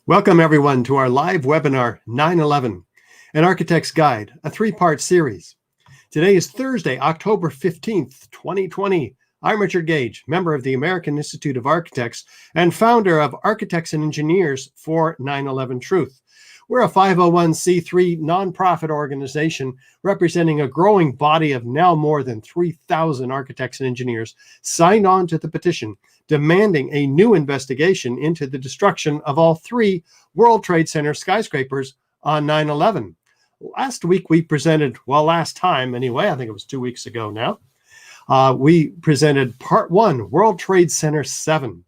Welcome, everyone, to our live webinar, 9/11, An Architect's Guide, a three-part series. Today is Thursday, October 15th, 2020. I'm Richard Gage, member of the American Institute of Architects and founder of Architects and Engineers for 9/11 Truth. We're a 501c3 nonprofit organization representing a growing body of now more than 3,000 architects and engineers signed on to the petition demanding a new investigation into the destruction of all three World Trade Center skyscrapers on 9/11. Last week we presented, last time anyway, I think it was 2 weeks ago now, we presented part one, World Trade Center 7.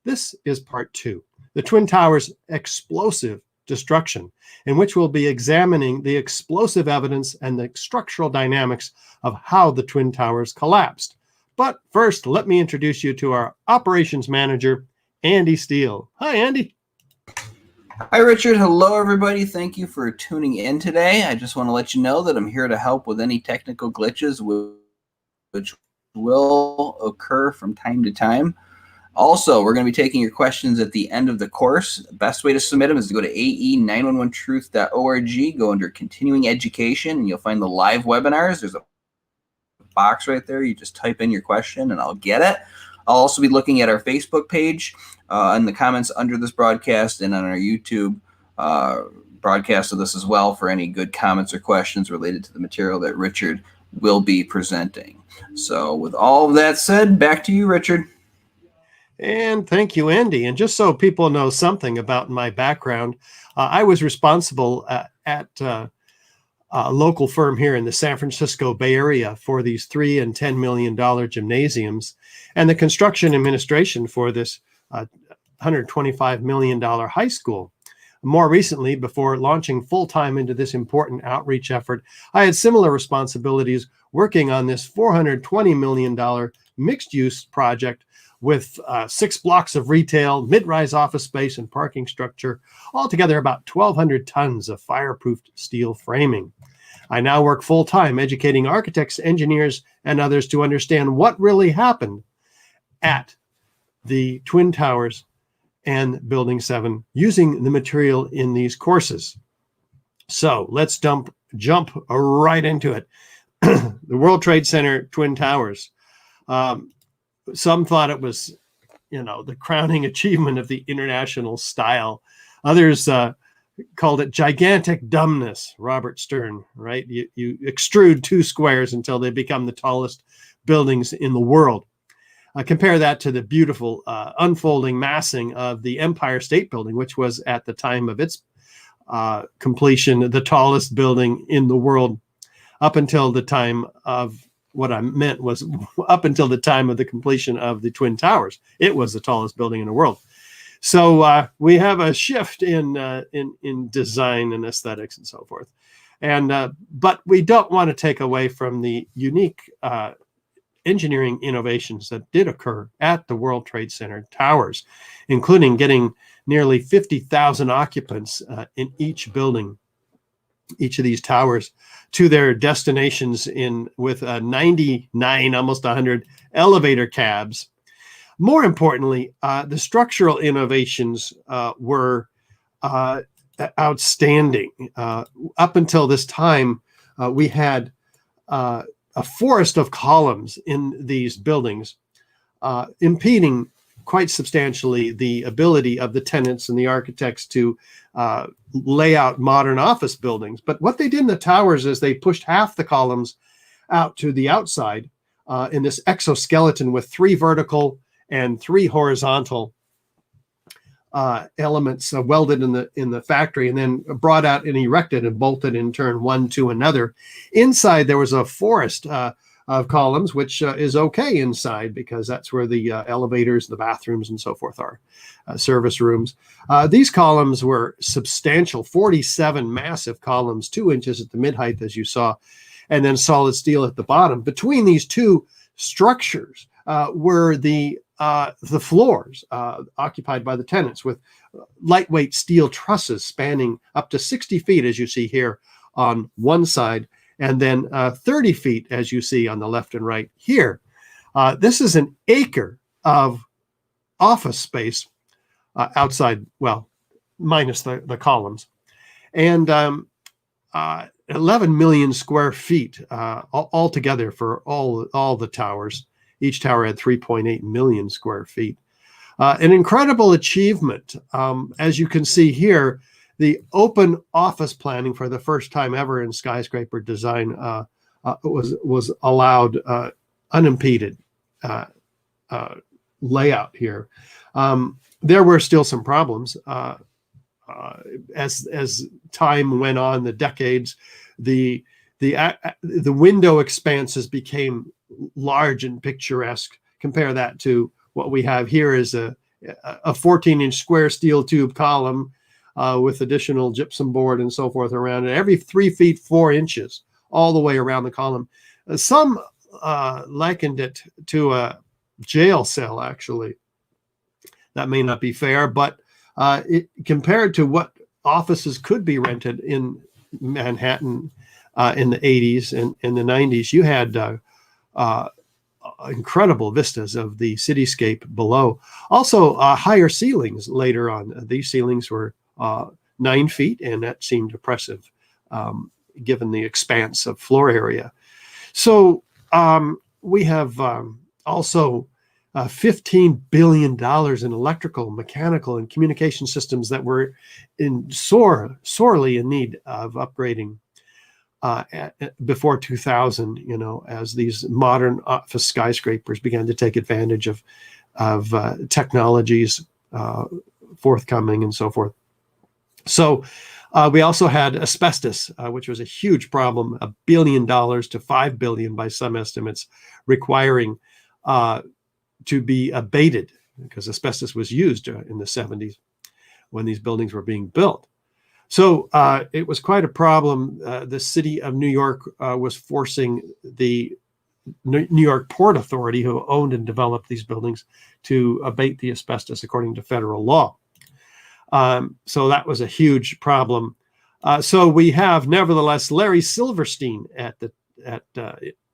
This is part two, the Twin Towers explosive destruction, in which we'll be examining the explosive evidence and the structural dynamics of how the Twin Towers collapsed. But first, let me introduce you to our operations manager, Andy Steele. Hi, Andy. Hi, Richard. Hello, everybody. Thank you for tuning in today. I just want to let you know that I'm here to help with any technical glitches which will occur from time to time. Also, we're going to be taking your questions at the end of the course. The best way to submit them is to go to ae911truth.org, go under continuing education, and you'll find the live webinars. There's a box right there. You just type in your question and I'll get it. I'll also be looking at our Facebook page in the comments under this broadcast and on our YouTube broadcast of this as well for any good comments or questions related to the material that Richard will be presenting. So with all of that said, back to you, Richard. And thank you, Andy. And just so people know something about my background, I was responsible at a local firm here in the San Francisco Bay Area for these $3 and $10 million gymnasiums and the construction administration for this $125 million high school. More recently, before launching full-time into this important outreach effort, I had similar responsibilities working on this $420 million mixed-use project with 6 blocks of retail, mid-rise office space, and parking structure, altogether about 1,200 tons of fireproof steel framing. I now work full-time educating architects, engineers, and others to understand what really happened at the Twin Towers and Building 7 using the material in these courses. So let's jump right into it. The World Trade Center Twin Towers. Some thought it was, the crowning achievement of the international style. Others called it gigantic dumbness, Robert Stern, right? You extrude 2 squares until they become the tallest buildings in the world. Compare that to the beautiful unfolding massing of the Empire State Building, which was at the time of its completion, the tallest building in the world up until the time of up until the time of the completion of the Twin Towers. It was the tallest building in the world. So we have a shift in design and aesthetics and so forth. But we don't want to take away from the unique engineering innovations that did occur at the World Trade Center towers, including getting nearly 50,000 occupants in each building, each of these towers, to their destinations with 99, almost 100 elevator cabs. More importantly, the structural innovations were outstanding. Up until this time, we had a forest of columns in these buildings, impeding quite substantially the ability of the tenants and the architects to lay out modern office buildings. But what they did in the towers is they pushed half the columns out to the outside in this exoskeleton with 3 vertical and 3 horizontal elements welded in the factory, and then brought out and erected and bolted in turn one to another. Inside there was a forest of columns, which is okay inside because that's where the elevators, the bathrooms, and so forth are, service rooms. These columns were substantial, 47 massive columns, 2 inches at the mid-height, as you saw, and then solid steel at the bottom. Between these 2 structures were the floors occupied by the tenants, with lightweight steel trusses spanning up to 60 feet, as you see here on one side, and then 30 feet, as you see on the left and right here. This is an acre of office space outside, well, minus the columns. And 11 million square feet altogether for all the towers. Each tower had 3.8 million square feet. An incredible achievement. As you can see here, the open office planning for the first time ever in skyscraper design was allowed unimpeded layout here. There were still some problems. As time went on, the decades, the window expanses became large and picturesque. Compare that to what we have here is a 14-inch square steel tube column with additional gypsum board and so forth around it, every 3 feet 4 inches all the way around the column. Some likened it to a jail cell, actually. That may not be fair, but compared to what offices could be rented in Manhattan in the 80s and in the 90s, you had incredible vistas of the cityscape below. Also, higher ceilings later on. These ceilings were 9 feet, and that seemed oppressive given the expanse of floor area. So we have also $15 billion in electrical, mechanical, and communication systems that were sorely in need of upgrading before 2000, as these modern office skyscrapers began to take advantage of technologies forthcoming and so forth. So we also had asbestos, which was a huge problem, $1 billion to $5 billion by some estimates, requiring to be abated because asbestos was used in the 70s when these buildings were being built. So it was quite a problem. The city of New York was forcing the New York Port Authority, who owned and developed these buildings, to abate the asbestos according to federal law. So that was a huge problem. So we have, nevertheless, Larry Silverstein at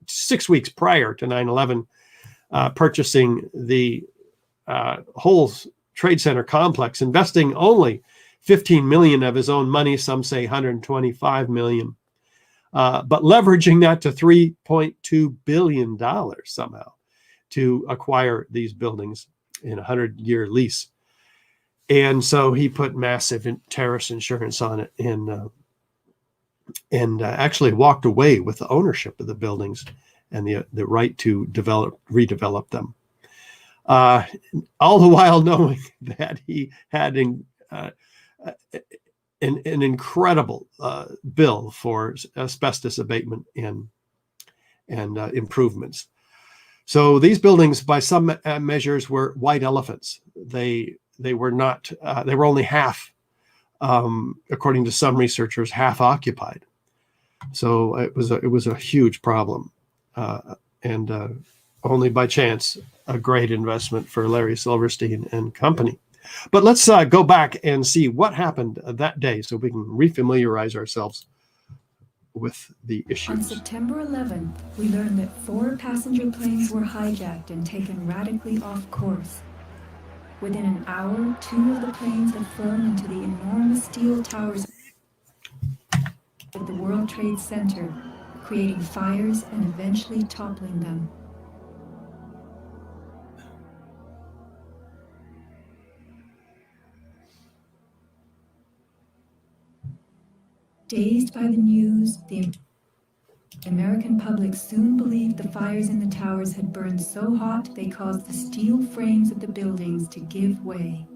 6 weeks prior to 9/11, purchasing the whole Trade Center complex, investing only $15 million of his own money, some say $125 million, but leveraging that to $3.2 billion somehow to acquire these buildings in a 100-year lease. And so he put massive terrorist insurance on it and actually walked away with the ownership of the buildings and the right to redevelop them. All the while knowing that he had an incredible bill for asbestos abatement and improvements. So these buildings, by some measures, were white elephants. They were not. They were only half, according to some researchers, half occupied. So it was a huge problem, and only by chance a great investment for Larry Silverstein and company. But let's go back and see what happened that day so we can refamiliarize ourselves with the issues. On September 11th, we learned that 4 passenger planes were hijacked and taken radically off course. Within an hour, 2 of the planes had flown into the enormous steel towers of the World Trade Center, creating fires and eventually toppling them. Dazed by the news, the American public soon believed the fires in the towers had burned so hot they caused the steel frames of the buildings to give way.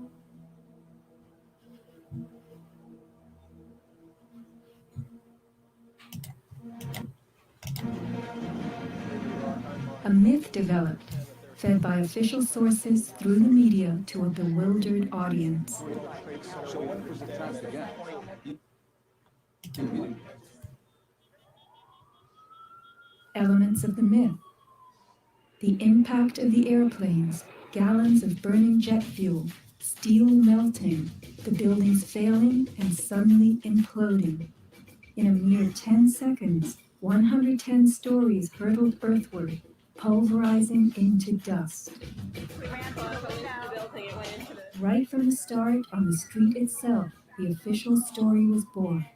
A myth developed, fed by official sources through the media to a bewildered audience. Elements of the myth. The impact of the airplanes, gallons of burning jet fuel, steel melting, the buildings failing and suddenly imploding. In a mere 10 seconds, 110 stories hurtled earthward, pulverizing into dust. We ran both, but we didn't build it went into the Right from the start, on the street itself, the official story was born.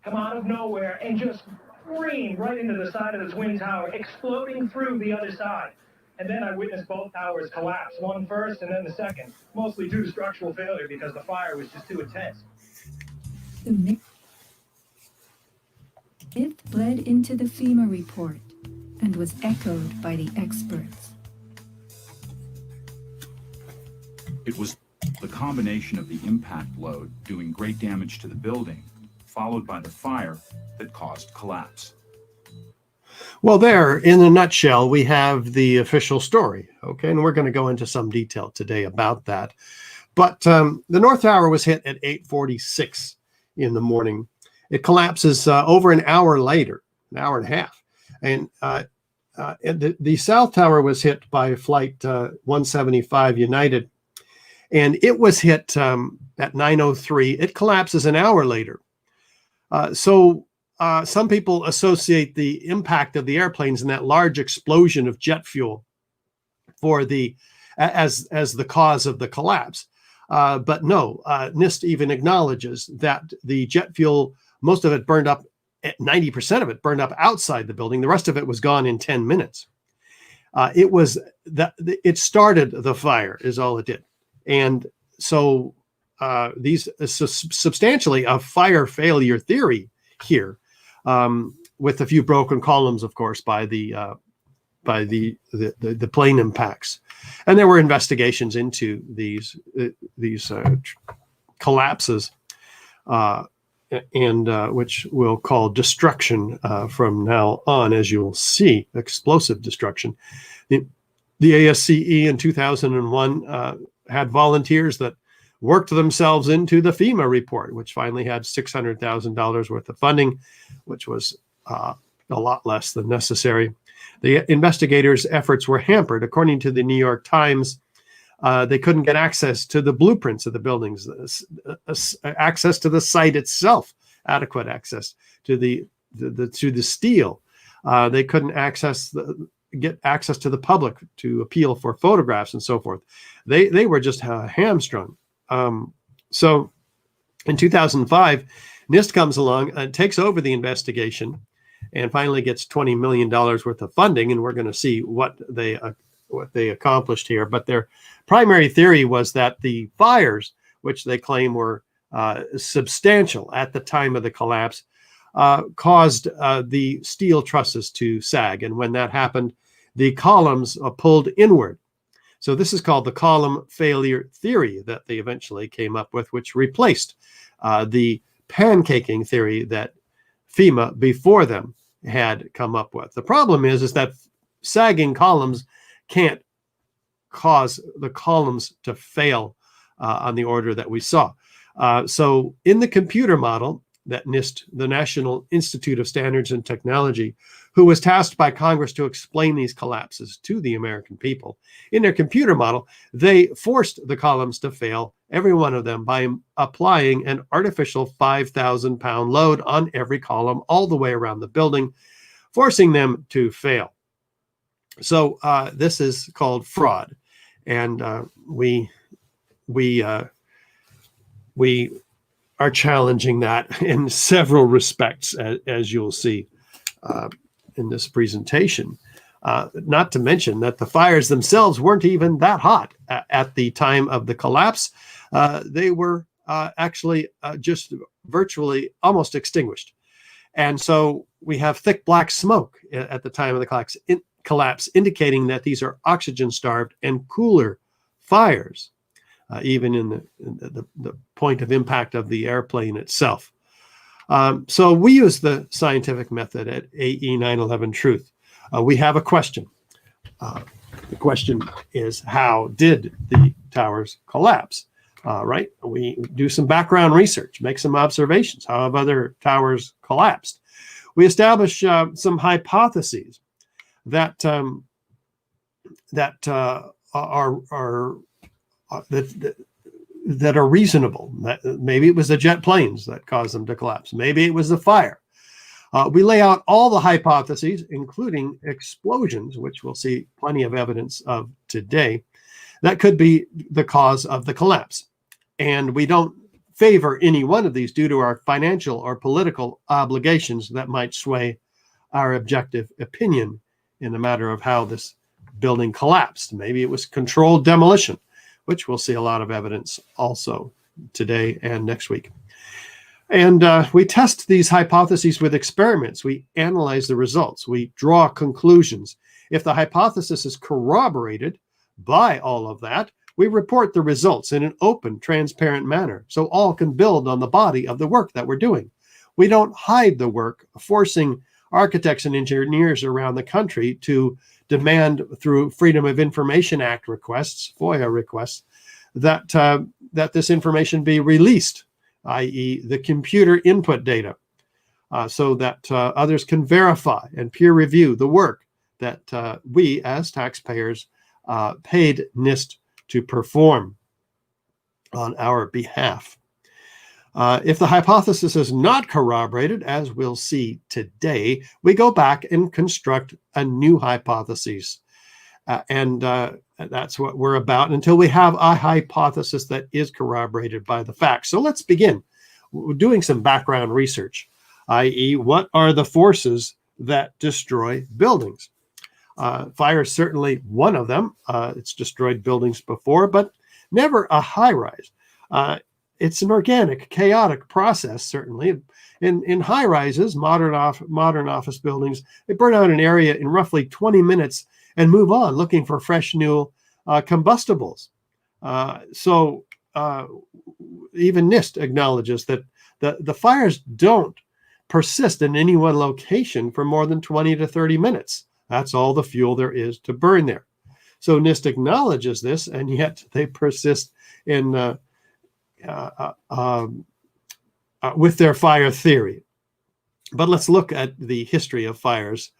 Come out of nowhere and just scream right into the side of the Twin Tower, exploding through the other side. And then I witnessed both towers collapse, one first and then the second, mostly due to structural failure because the fire was just too intense. The myth bled into the FEMA report and was echoed by the experts. It was the combination of the impact load doing great damage to the building, followed by the fire, that caused collapse. Well, there, in a nutshell, we have the official story. Okay, and we're going to go into some detail today about that. But the North Tower was hit at 8:46 in the morning. It collapses over an hour later, an hour and a half. And the South Tower was hit by Flight 175 United, and it was hit at 9:03. It collapses an hour later. So some people associate the impact of the airplanes and that large explosion of jet fuel for as the cause of the collapse. But no, NIST even acknowledges that the jet fuel, most of it burned up, 90% of it burned up outside the building. The rest of it was gone in 10 minutes. It started the fire is all it did. And so these substantially a fire failure theory here, with a few broken columns, of course, by the plane impacts. And there were investigations into these collapses, and which we'll call destruction from now on, as you'll see, explosive destruction. The ASCE in 2001 had volunteers that worked themselves into the FEMA report, which finally had $600,000 worth of funding, which was a lot less than necessary. The investigators' efforts were hampered. According to the New York Times, they couldn't get access to the blueprints of the buildings, access to the site itself, adequate access to the steel. They couldn't get access to the public to appeal for photographs and so forth. They were just hamstrung. So in 2005, NIST comes along and takes over the investigation and finally gets $20 million worth of funding. And we're going to see what they accomplished here. But their primary theory was that the fires, which they claim were substantial at the time of the collapse, caused the steel trusses to sag. And when that happened, the columns pulled inward. So this is called the column failure theory that they eventually came up with, which replaced the pancaking theory that FEMA before them had come up with. The problem is that sagging columns can't cause the columns to fail on the order that we saw. So in the computer model that NIST, the National Institute of Standards and Technology, who was tasked by Congress to explain these collapses to the American people, in their computer model, they forced the columns to fail, every one of them, by applying an artificial 5,000-pound load on every column all the way around the building, forcing them to fail. So this is called fraud, and we are challenging that in several respects, as you'll see in this presentation. Not to mention that the fires themselves weren't even that hot at the time of the collapse. They were actually just virtually almost extinguished. And so we have thick black smoke at the time of the collapse, indicating that these are oxygen-starved and cooler fires, even in the point of impact of the airplane itself. So we use the scientific method at AE 911 Truth. We have a question. The question is, how did the towers collapse? Right? We do some background research, make some observations. How have other towers collapsed? We establish some hypotheses that are reasonable. Maybe it was the jet planes that caused them to collapse. Maybe it was the fire. We lay out all the hypotheses, including explosions, which we'll see plenty of evidence of today. that could be the cause of the collapse. And we don't favor any one of these due to our financial or political obligations that might sway our objective opinion in the matter of how this building collapsed. Maybe it was controlled demolition, which we'll see a lot of evidence also today and next week. And we test these hypotheses with experiments. We analyze the results. We draw conclusions. If the hypothesis is corroborated by all of that, we report the results in an open, transparent manner so all can build on the body of the work that we're doing. We don't hide the work, forcing architects and engineers around the country to demand through Freedom of Information Act requests, FOIA requests, that this information be released, i.e. the computer input data, so that others can verify and peer review the work that we as taxpayers paid NIST to perform on our behalf. If the hypothesis is not corroborated, as we'll see today, we go back and construct a new hypothesis. And that's what we're about until we have a hypothesis that is corroborated by the facts. So let's begin doing some background research, i.e. what are the forces that destroy buildings? Fire is certainly one of them. It's destroyed buildings before, but never a high-rise. It's an organic, chaotic process, certainly. In high-rises, modern office buildings, they burn out an area in roughly 20 minutes and move on looking for fresh new combustibles. So even NIST acknowledges that the fires don't persist in any one location for more than 20 to 30 minutes. That's all the fuel there is to burn there. So NIST acknowledges this, and yet they persist in with their fire theory. But let's look at the history of fires.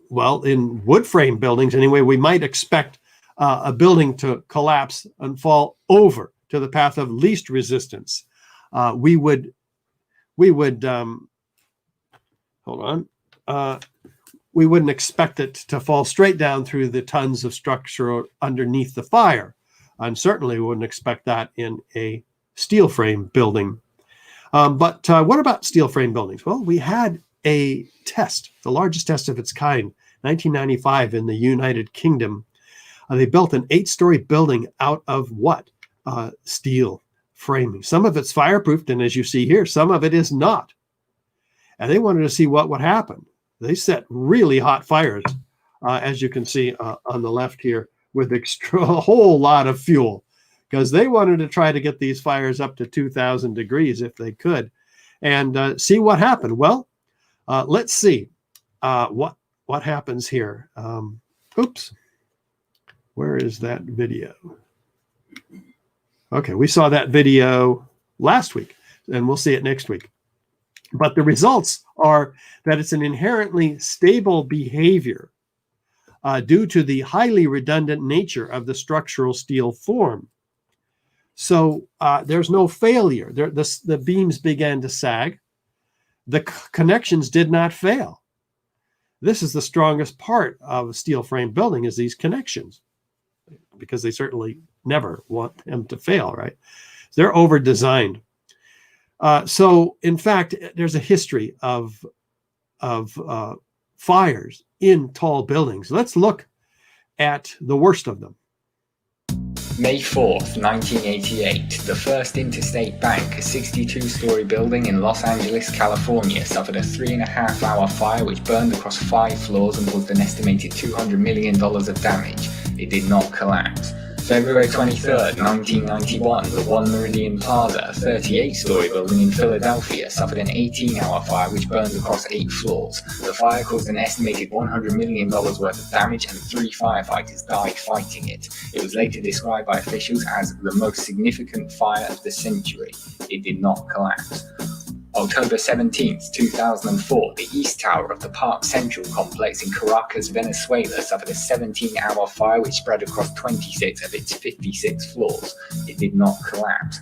Well, in wood frame buildings, anyway, we might expect a building to collapse and fall over to the path of least resistance. We would we wouldn't expect it to fall straight down through the tons of structure underneath the fire. And certainly wouldn't expect that in a steel frame building. But what about steel frame buildings? Well, we had a test, the largest test of its kind, 1995 in the United Kingdom. They built an 8-story building out of what? Steel framing. Some of it's fireproofed, and as you see here, some of it is not. And they wanted to see what would happen. They set really hot fires, as you can see on the left here, with a whole lot of fuel, because they wanted to try to get these fires up to 2,000 degrees if they could, and see what happened. Well, let's see what happens here. Oops, where is that video? Okay, we saw that video last week, and we'll see it next week. But the results are that it's an inherently stable behavior due to the highly redundant nature of the structural steel form. So there's no failure. The beams began to sag. The connections did not fail. This is the strongest part of a steel frame building, is these connections, because they certainly never want them to fail, right? They're over-designed. So, in fact, there's a history of fires in tall buildings. Let's look at the worst of them. May 4th, 1988, the First Interstate Bank, a 62-story building in Los Angeles, California, suffered a 3.5-hour fire which burned across 5 floors and caused an estimated $200 million of damage. It did not collapse. February 23rd, 1991, the One Meridian Plaza, a 38-story building in Philadelphia, suffered an 18-hour fire which burned across 8 floors. The fire caused an estimated $100 million worth of damage, and 3 firefighters died fighting it. It was later described by officials as the most significant fire of the century. It did not collapse. October 17, 2004, the East Tower of the Park Central complex in Caracas, Venezuela, suffered a 17-hour fire which spread across 26 of its 56 floors. It did not collapse.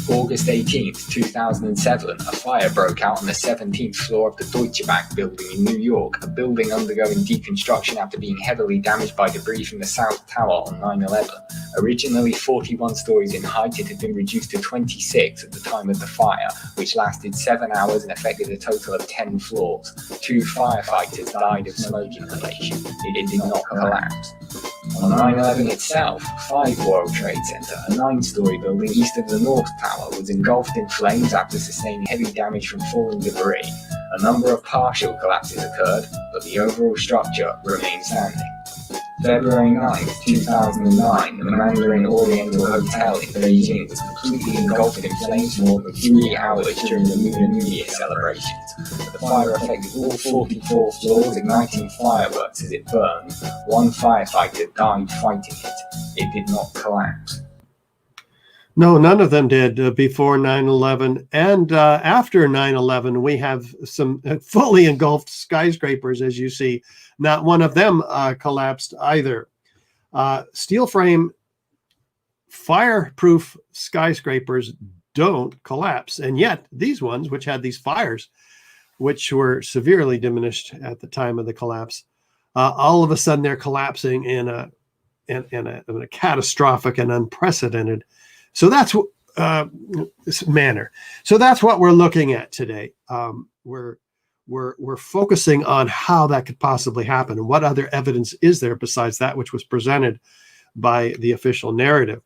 August 18th, 2007, a fire broke out on the 17th floor of the Deutsche Bank building in New York, a building undergoing deconstruction after being heavily damaged by debris from the South Tower on 9/11. Originally 41 stories in height, it had been reduced to 26 at the time of the fire, which lasted 7 hours and affected a total of 10 floors. 2 firefighters died of smoke inhalation. It did not collapse. On 9/11 itself, 5 World Trade Center, a 9-story building east of the North Tower, was engulfed in flames after sustaining heavy damage from falling debris. A number of partial collapses occurred, but the overall structure remained standing. February 9, 2009, the Mandarin Oriental Hotel in Beijing was completely engulfed in flames for more than 3 hours during the Lunar New Year celebrations. The fire affected all 44 floors, igniting fireworks as it burned. 1 firefighter died fighting it. It did not collapse. No, none of them did before 9/11. And after 9/11, we have some fully engulfed skyscrapers, as you see. Not one of them collapsed either. Steel frame fireproof skyscrapers don't collapse. And yet these ones, which had these fires, which were severely diminished at the time of the collapse, all of a sudden they're collapsing in a catastrophic and unprecedented. So that's this manner. So that's what we're looking at today. We're focusing on how that could possibly happen and what other evidence is there besides that which was presented by the official narrative.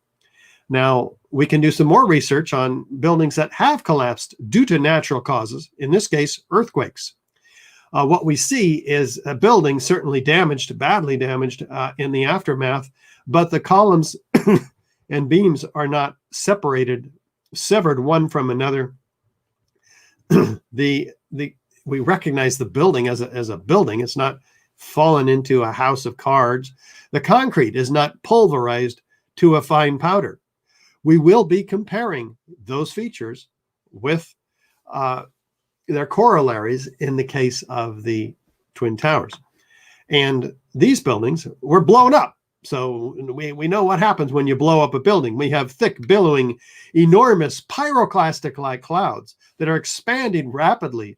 Now, we can do some more research on buildings that have collapsed due to natural causes, in this case, earthquakes. What we see is a building certainly damaged, badly damaged in the aftermath, but the columns and beams are not severed one from another. We recognize the building as a building. It's not fallen into a house of cards. The concrete is not pulverized to a fine powder. We will be comparing those features with their corollaries in the case of the Twin Towers. And these buildings were blown up. So we know what happens when you blow up a building. We have thick, billowing, enormous pyroclastic-like clouds that are expanding rapidly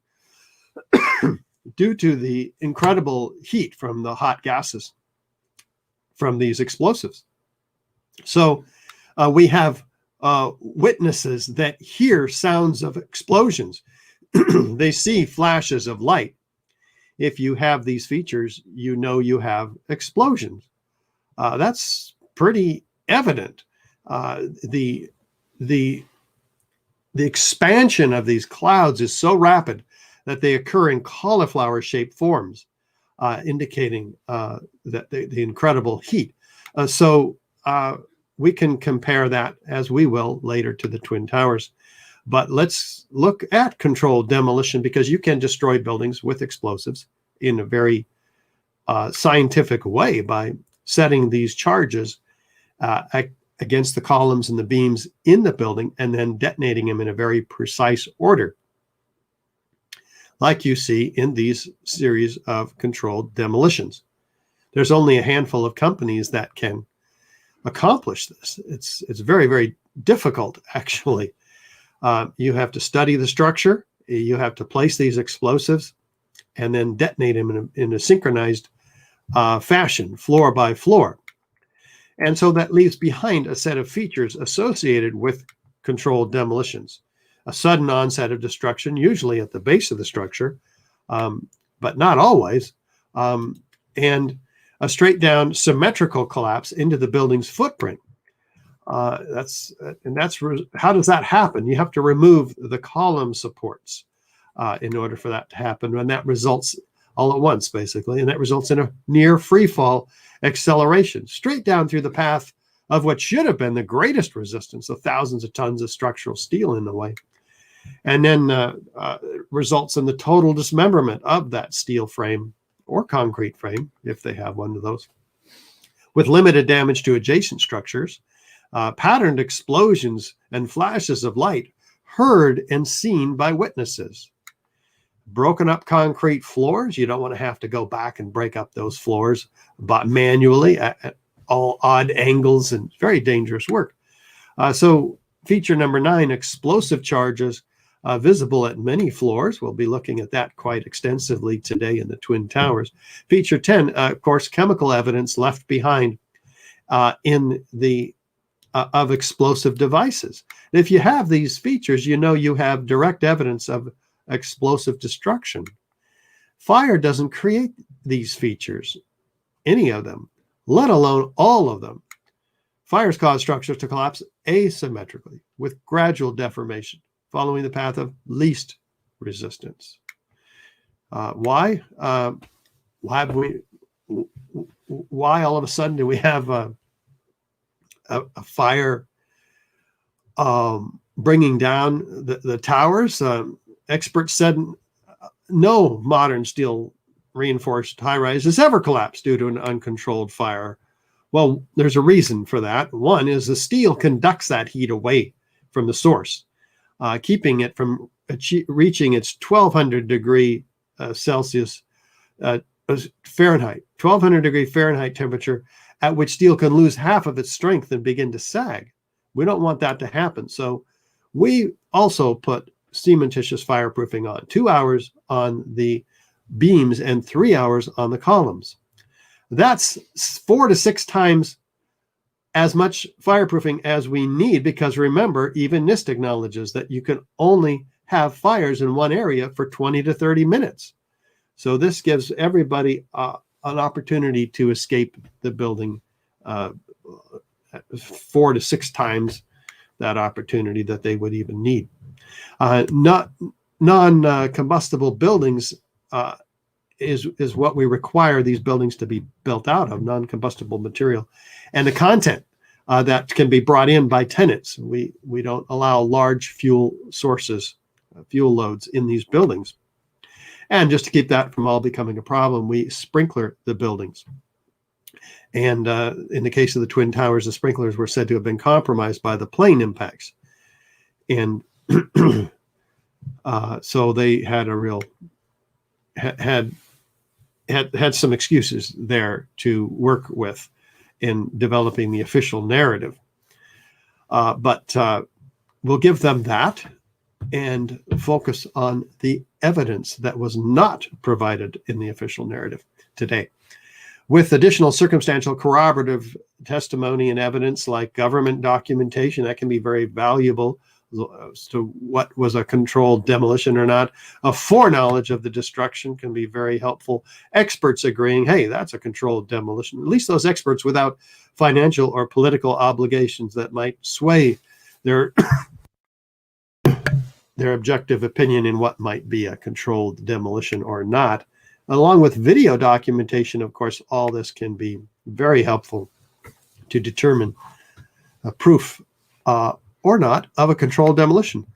due to the incredible heat from the hot gases from these explosives. So we have witnesses that hear sounds of explosions. They see flashes of light. If you have these features, you know you have explosions. That's pretty evident. The expansion of these clouds is so rapid that they occur in cauliflower-shaped forms, indicating that the incredible heat. So we can compare that, as we will later, to the Twin Towers. But let's look at controlled demolition, because you can destroy buildings with explosives in a very scientific way by setting these charges against the columns and the beams in the building and then detonating them in a very precise order, like you see in these series of controlled demolitions. There's only a handful of companies that can accomplish this. It's very, very difficult, actually. You have to study the structure, you have to place these explosives, and then detonate them in a synchronized fashion, floor by floor. And so that leaves behind a set of features associated with controlled demolitions. A sudden onset of destruction, usually at the base of the structure, but not always, and a straight down symmetrical collapse into the building's footprint. How does that happen? You have to remove the column supports in order for that to happen, and that results all at once, basically, and that results in a near free fall acceleration straight down through the path of what should have been the greatest resistance, of thousands of tons of structural steel in the way, and then results in the total dismemberment of that steel frame or concrete frame, if they have one of those, with limited damage to adjacent structures, patterned explosions and flashes of light heard and seen by witnesses. Broken up concrete floors, you don't want to have to go back and break up those floors but manually at all odd angles, and very dangerous work. So Feature number 9, explosive charges visible at many floors. We'll be looking at that quite extensively today in the Twin Towers. Feature 10, of course, chemical evidence left behind in the of explosive devices. If you have these features, you know you have direct evidence of explosive destruction. Fire doesn't create these features, any of them, let alone all of them. Fires cause structures to collapse asymmetrically with gradual deformation, following the path of least resistance. Why? Why all of a sudden do we have a fire bringing down the towers? Experts said no modern steel reinforced high-rise has ever collapsed due to an uncontrolled fire. Well, there's a reason for that. One is the steel conducts that heat away from the source, keeping it from reaching its 1200 degree Celsius Fahrenheit, 1200 degree Fahrenheit temperature, at which steel can lose half of its strength and begin to sag. We don't want that to happen. So we also put cementitious fireproofing on, 2 hours on the beams and 3 hours on the columns. That's 4 to 6 times as much fireproofing as we need, because remember, even NIST acknowledges that you can only have fires in one area for 20 to 30 minutes. So this gives everybody an opportunity to escape the building 4 to 6 times that opportunity that they would even need. Non-combustible buildings is what we require these buildings to be built out of, non-combustible material. And the content that can be brought in by tenants. We don't allow large fuel sources, fuel loads in these buildings. And just to keep that from all becoming a problem, we sprinkler the buildings. And in the case of the Twin Towers, the sprinklers were said to have been compromised by the plane impacts. And so they had a real, had some excuses there to work with in developing the official narrative. But we'll give them that and focus on the evidence that was not provided in the official narrative today. With additional circumstantial corroborative testimony and evidence like government documentation, that can be very valuable as to what was a controlled demolition or not. A foreknowledge of the destruction can be very helpful. Experts agreeing, hey, that's a controlled demolition. At least those experts without financial or political obligations that might sway their their objective opinion in what might be a controlled demolition or not. Along with video documentation, of course, all this can be very helpful to determine a proof or not of a controlled demolition.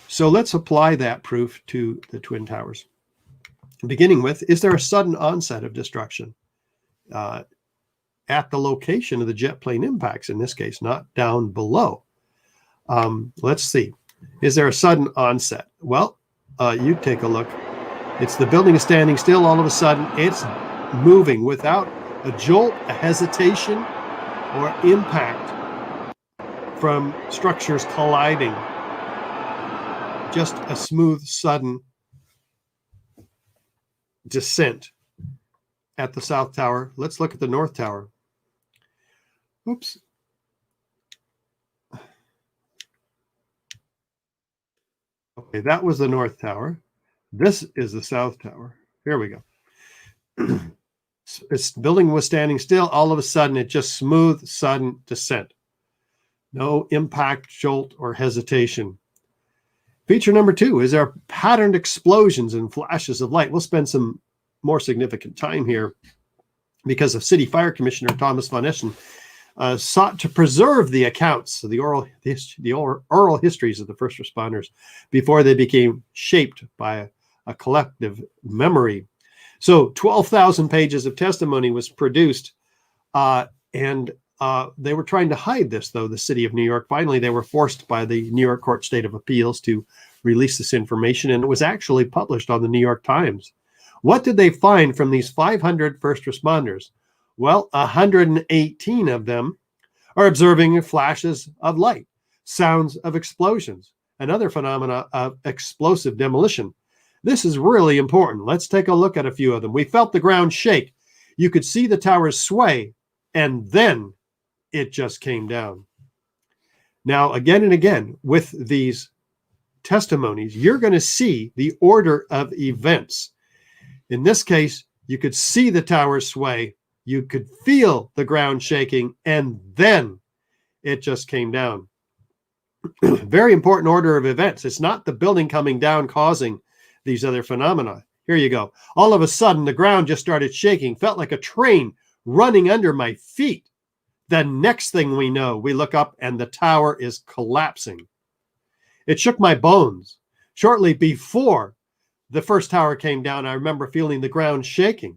So let's apply that proof to the Twin Towers. Beginning with, is there a sudden onset of destruction at the location of the jet plane impacts, in this case, not down below? Let's see. Is there a sudden onset? Well, you take a look. It's the building is standing still. All of a sudden, it's moving without a jolt, a hesitation, or impact from structures colliding. Just a smooth, sudden descent at the South Tower. Let's look at the North Tower. Oops. Okay, that was the North Tower. This is the South Tower. Here we go. This building was standing still. All of a sudden, it just smooth, sudden descent. No impact, jolt, or hesitation. Feature number 2 is our patterned explosions and flashes of light. We'll spend some more significant time here because of City Fire Commissioner Thomas von Essen sought to preserve the accounts of the oral histories of the first responders before they became shaped by a collective memory. So 12,000 pages of testimony was produced, and they were trying to hide this, though, the city of New York. Finally, they were forced by the New York Court State of Appeals to release this information, and it was actually published on the New York Times. What did they find from these 500 first responders? Well, 118 of them or observing flashes of light, sounds of explosions, and other phenomena of explosive demolition. This is really important. Let's take a look at a few of them. We felt the ground shake. You could see the towers sway, and then it just came down. Now, again and again, with these testimonies, you're going to see the order of events. In this case, you could see the towers sway, you could feel the ground shaking, and then it just came down. Very important order of events. It's not the building coming down causing these other phenomena. Here you go. All of a sudden, the ground just started shaking, felt like a train running under my feet. The next thing we know, we look up and the tower is collapsing. It shook my bones. Shortly before the first tower came down, I remember feeling the ground shaking.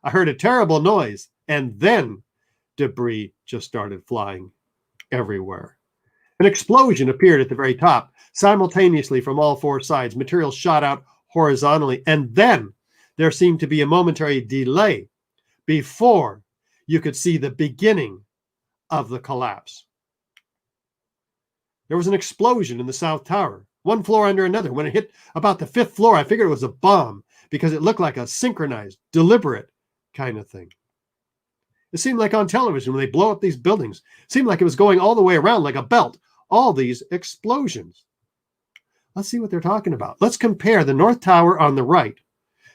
I heard a terrible noise, and then debris just started flying everywhere. An explosion appeared at the very top, simultaneously from all four sides. Material shot out horizontally, and then there seemed to be a momentary delay before you could see the beginning of the collapse. There was an explosion in the South Tower, one floor under another. When it hit about the fifth floor, I figured it was a bomb because it looked like a synchronized, deliberate kind of thing. It seemed like on television when they blow up these buildings, it seemed like it was going all the way around like a belt, all these explosions. Let's see what they're talking about. Let's compare the North Tower on the right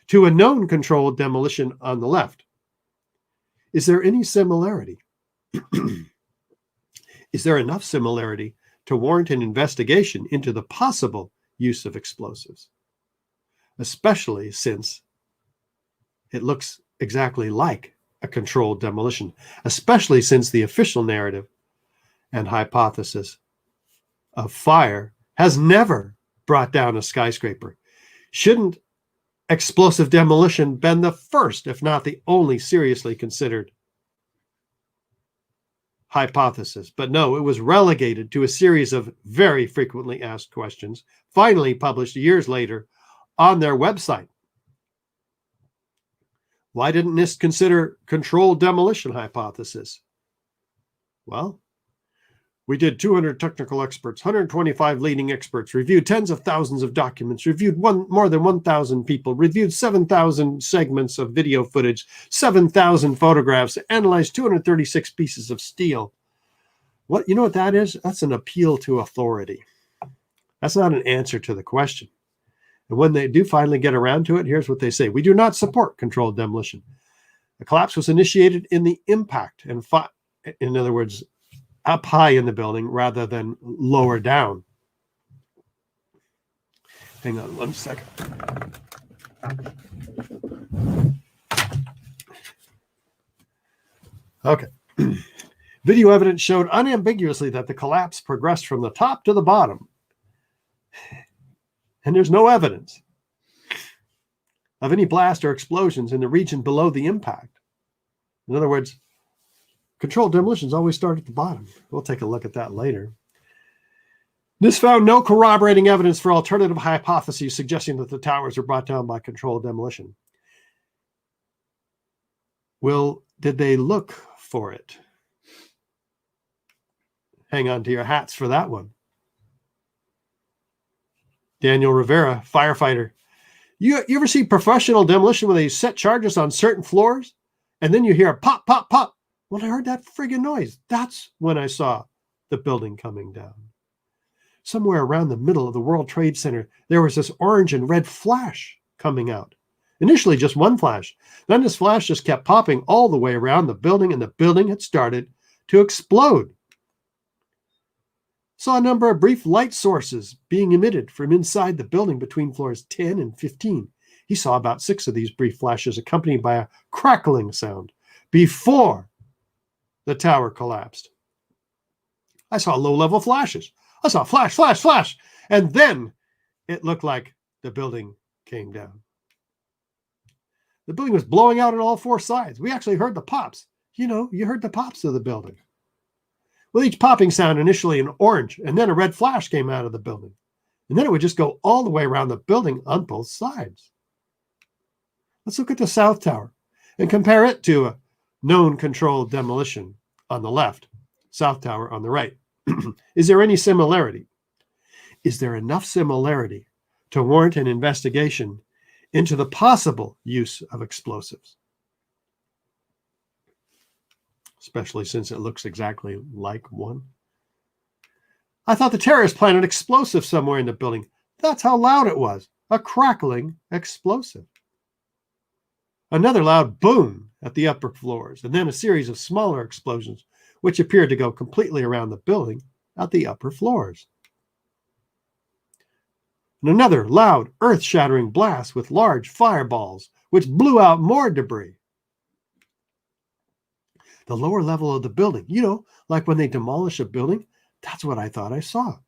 to a known controlled demolition on the left. Is there any similarity? Is there enough similarity to warrant an investigation into the possible use of explosives, especially since it looks exactly like a controlled demolition, especially since the official narrative and hypothesis of fire has never brought down a skyscraper? Shouldn't explosive demolition been the first, if not the only, seriously considered hypothesis? But no, it was relegated to a series of very frequently asked questions, finally published years later on their website. Why didn't NIST consider controlled demolition hypothesis? Well, we did 200 technical experts, 125 leading experts, reviewed tens of thousands of documents, reviewed more than 1,000 people, reviewed 7,000 segments of video footage, 7,000 photographs, analyzed 236 pieces of steel. What, you know what that is? That's an appeal to authority. That's not an answer to the question. And when they do finally get around to it, here's what they say. We do not support controlled demolition. The collapse was initiated in the impact, and in other words, up high in the building rather than lower down. Hang on one second. Okay. Video evidence showed unambiguously that the collapse progressed from the top to the bottom. And there's no evidence of any blast or explosions in the region below the impact. In other words, controlled demolitions always start at the bottom. We'll take a look at that later. This found no corroborating evidence for alternative hypotheses suggesting that the towers were brought down by controlled demolition. Well, did they look for it? Hang on to your hats for that one. Daniel Rivera, firefighter. You ever see professional demolition when they set charges on certain floors and then you hear a pop, pop, pop? When I heard that friggin' noise, that's when I saw the building coming down. Somewhere around the middle of the World Trade Center, there was this orange and red flash coming out. Initially, just one flash. Then this flash just kept popping all the way around the building, and the building had started to explode. Saw a number of brief light sources being emitted from inside the building between floors 10 and 15. He saw about 6 of these brief flashes accompanied by a crackling sound before the tower collapsed. I saw low-level flashes. I saw flash, flash, flash. And then it looked like the building came down. The building was blowing out on all 4 sides. We actually heard the pops. You know, you heard the pops of the building. With each popping sound, initially an orange, and then a red flash came out of the building. And then it would just go all the way around the building on both sides. Let's look at the South Tower and compare it to a known controlled demolition on the left. South Tower on the right. Is there any similarity? Is there enough similarity to warrant an investigation into the possible use of explosives? Especially since it looks exactly like one. I thought the terrorists planted explosives somewhere in the building. That's how loud it was. A crackling explosive. Another loud boom at the upper floors, and then a series of smaller explosions, which appeared to go completely around the building at the upper floors. And another loud, earth-shattering blast with large fireballs, which blew out more debris. The lower level of the building, like when they demolish a building, that's what I thought I saw.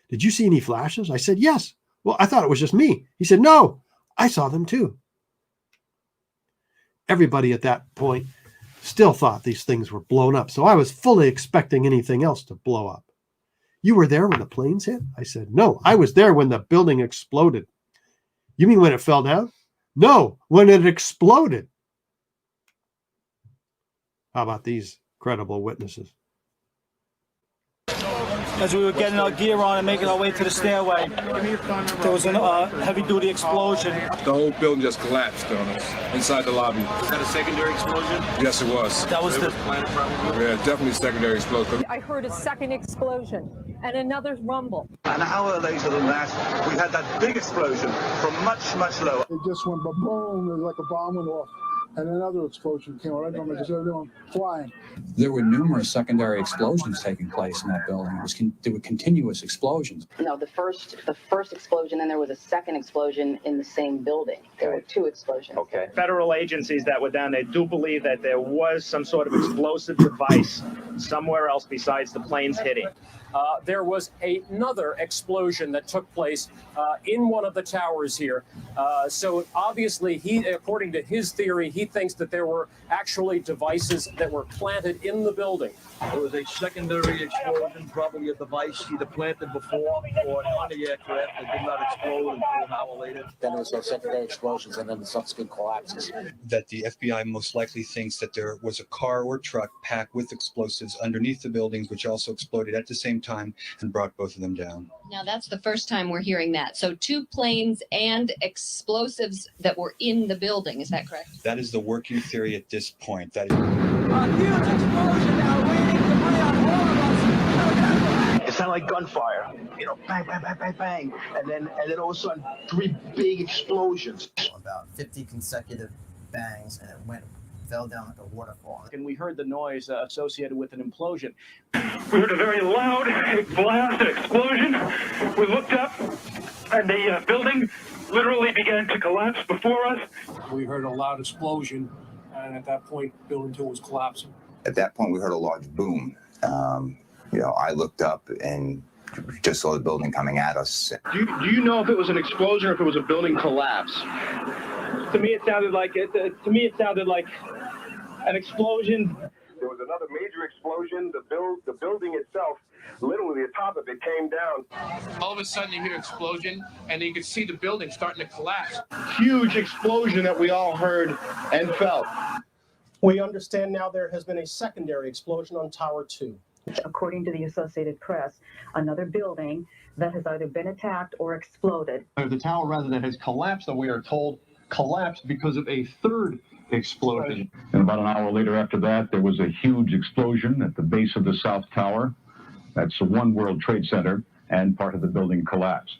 Did you see any flashes? I said, yes. Well, I thought it was just me. He said, no, I saw them too. Everybody at that point still thought these things were blown up, so I was fully expecting anything else to blow up. You were there when the planes hit? I said, no, I was there when the building exploded. You mean when it fell down? No, when it exploded. How about these credible witnesses? As we were getting our gear on and making our way to the stairway, there was a heavy-duty explosion. The whole building just collapsed on us inside the lobby. Was that a secondary explosion? Yes, it was. That was the planet, probably. Yeah, definitely secondary explosion. I heard a second explosion and another rumble. An hour later than that, we had that big explosion from much, much lower. It just went boom, it was like a bomb went off. And another explosion came right on me, just everyone flying. There were numerous secondary explosions taking place in that building. There were continuous explosions. No, the first explosion, and there was a second explosion in the same building. There were two explosions. Okay. Federal agencies that were down there do believe that there was some sort of explosive device somewhere else besides the planes hitting. There was another explosion that took place in one of the towers here. So obviously, according to his theory, he thinks that there were actually devices that were planted in the building. There was a secondary explosion, probably a device either planted before or on the aircraft that did not explode until an hour later. Then there was those secondary explosions and then the subsequent collapses. That the FBI most likely thinks that there was a car or truck packed with explosives underneath the buildings, which also exploded at the same time and brought both of them down. Now, that's the first time we're hearing that. So 2 planes and explosives that were in the building. Is that correct? That is the working theory at this point. That is A huge explosion now waiting to play on all of us. It sounded like gunfire, bang, bang, bang, bang, bang. And then all of a sudden, 3 big explosions. About 50 consecutive bangs, and it fell down like a waterfall. And we heard the noise associated with an implosion. We heard a very loud blast, an explosion. We looked up, and the building literally began to collapse before us. We heard a loud explosion, and at that point, building 2 was collapsing. At that point, we heard a large boom. I looked up and just saw the building coming at us. Do you know if it was an explosion or if it was a building collapse? To me, it sounded like an explosion. There was another major explosion. The building itself, literally the top of it came down. All of a sudden you hear an explosion and you can see the building starting to collapse. Huge explosion that we all heard and felt. We understand now there has been a secondary explosion on Tower 2. According to the Associated Press, another building that has either been attacked or exploded. The tower, rather than has collapsed, that we are told collapsed because of a third explosion. And about an hour later after that, there was a huge explosion at the base of the South Tower. That's the One World Trade Center, and part of the building collapsed.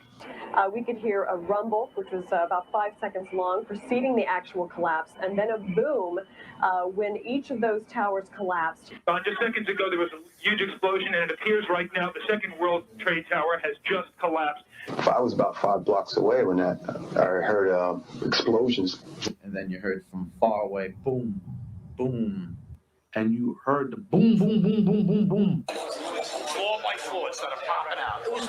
We could hear a rumble, which was about 5 seconds long, preceding the actual collapse, and then a boom when each of those towers collapsed. Just seconds ago, there was a huge explosion, and it appears right now the Second World Trade Tower has just collapsed. I was about 5 blocks away when I heard explosions. And then you heard from far away, boom, boom. And you heard the boom, boom, boom, boom, boom, boom. 4 by 4 started popping out. It was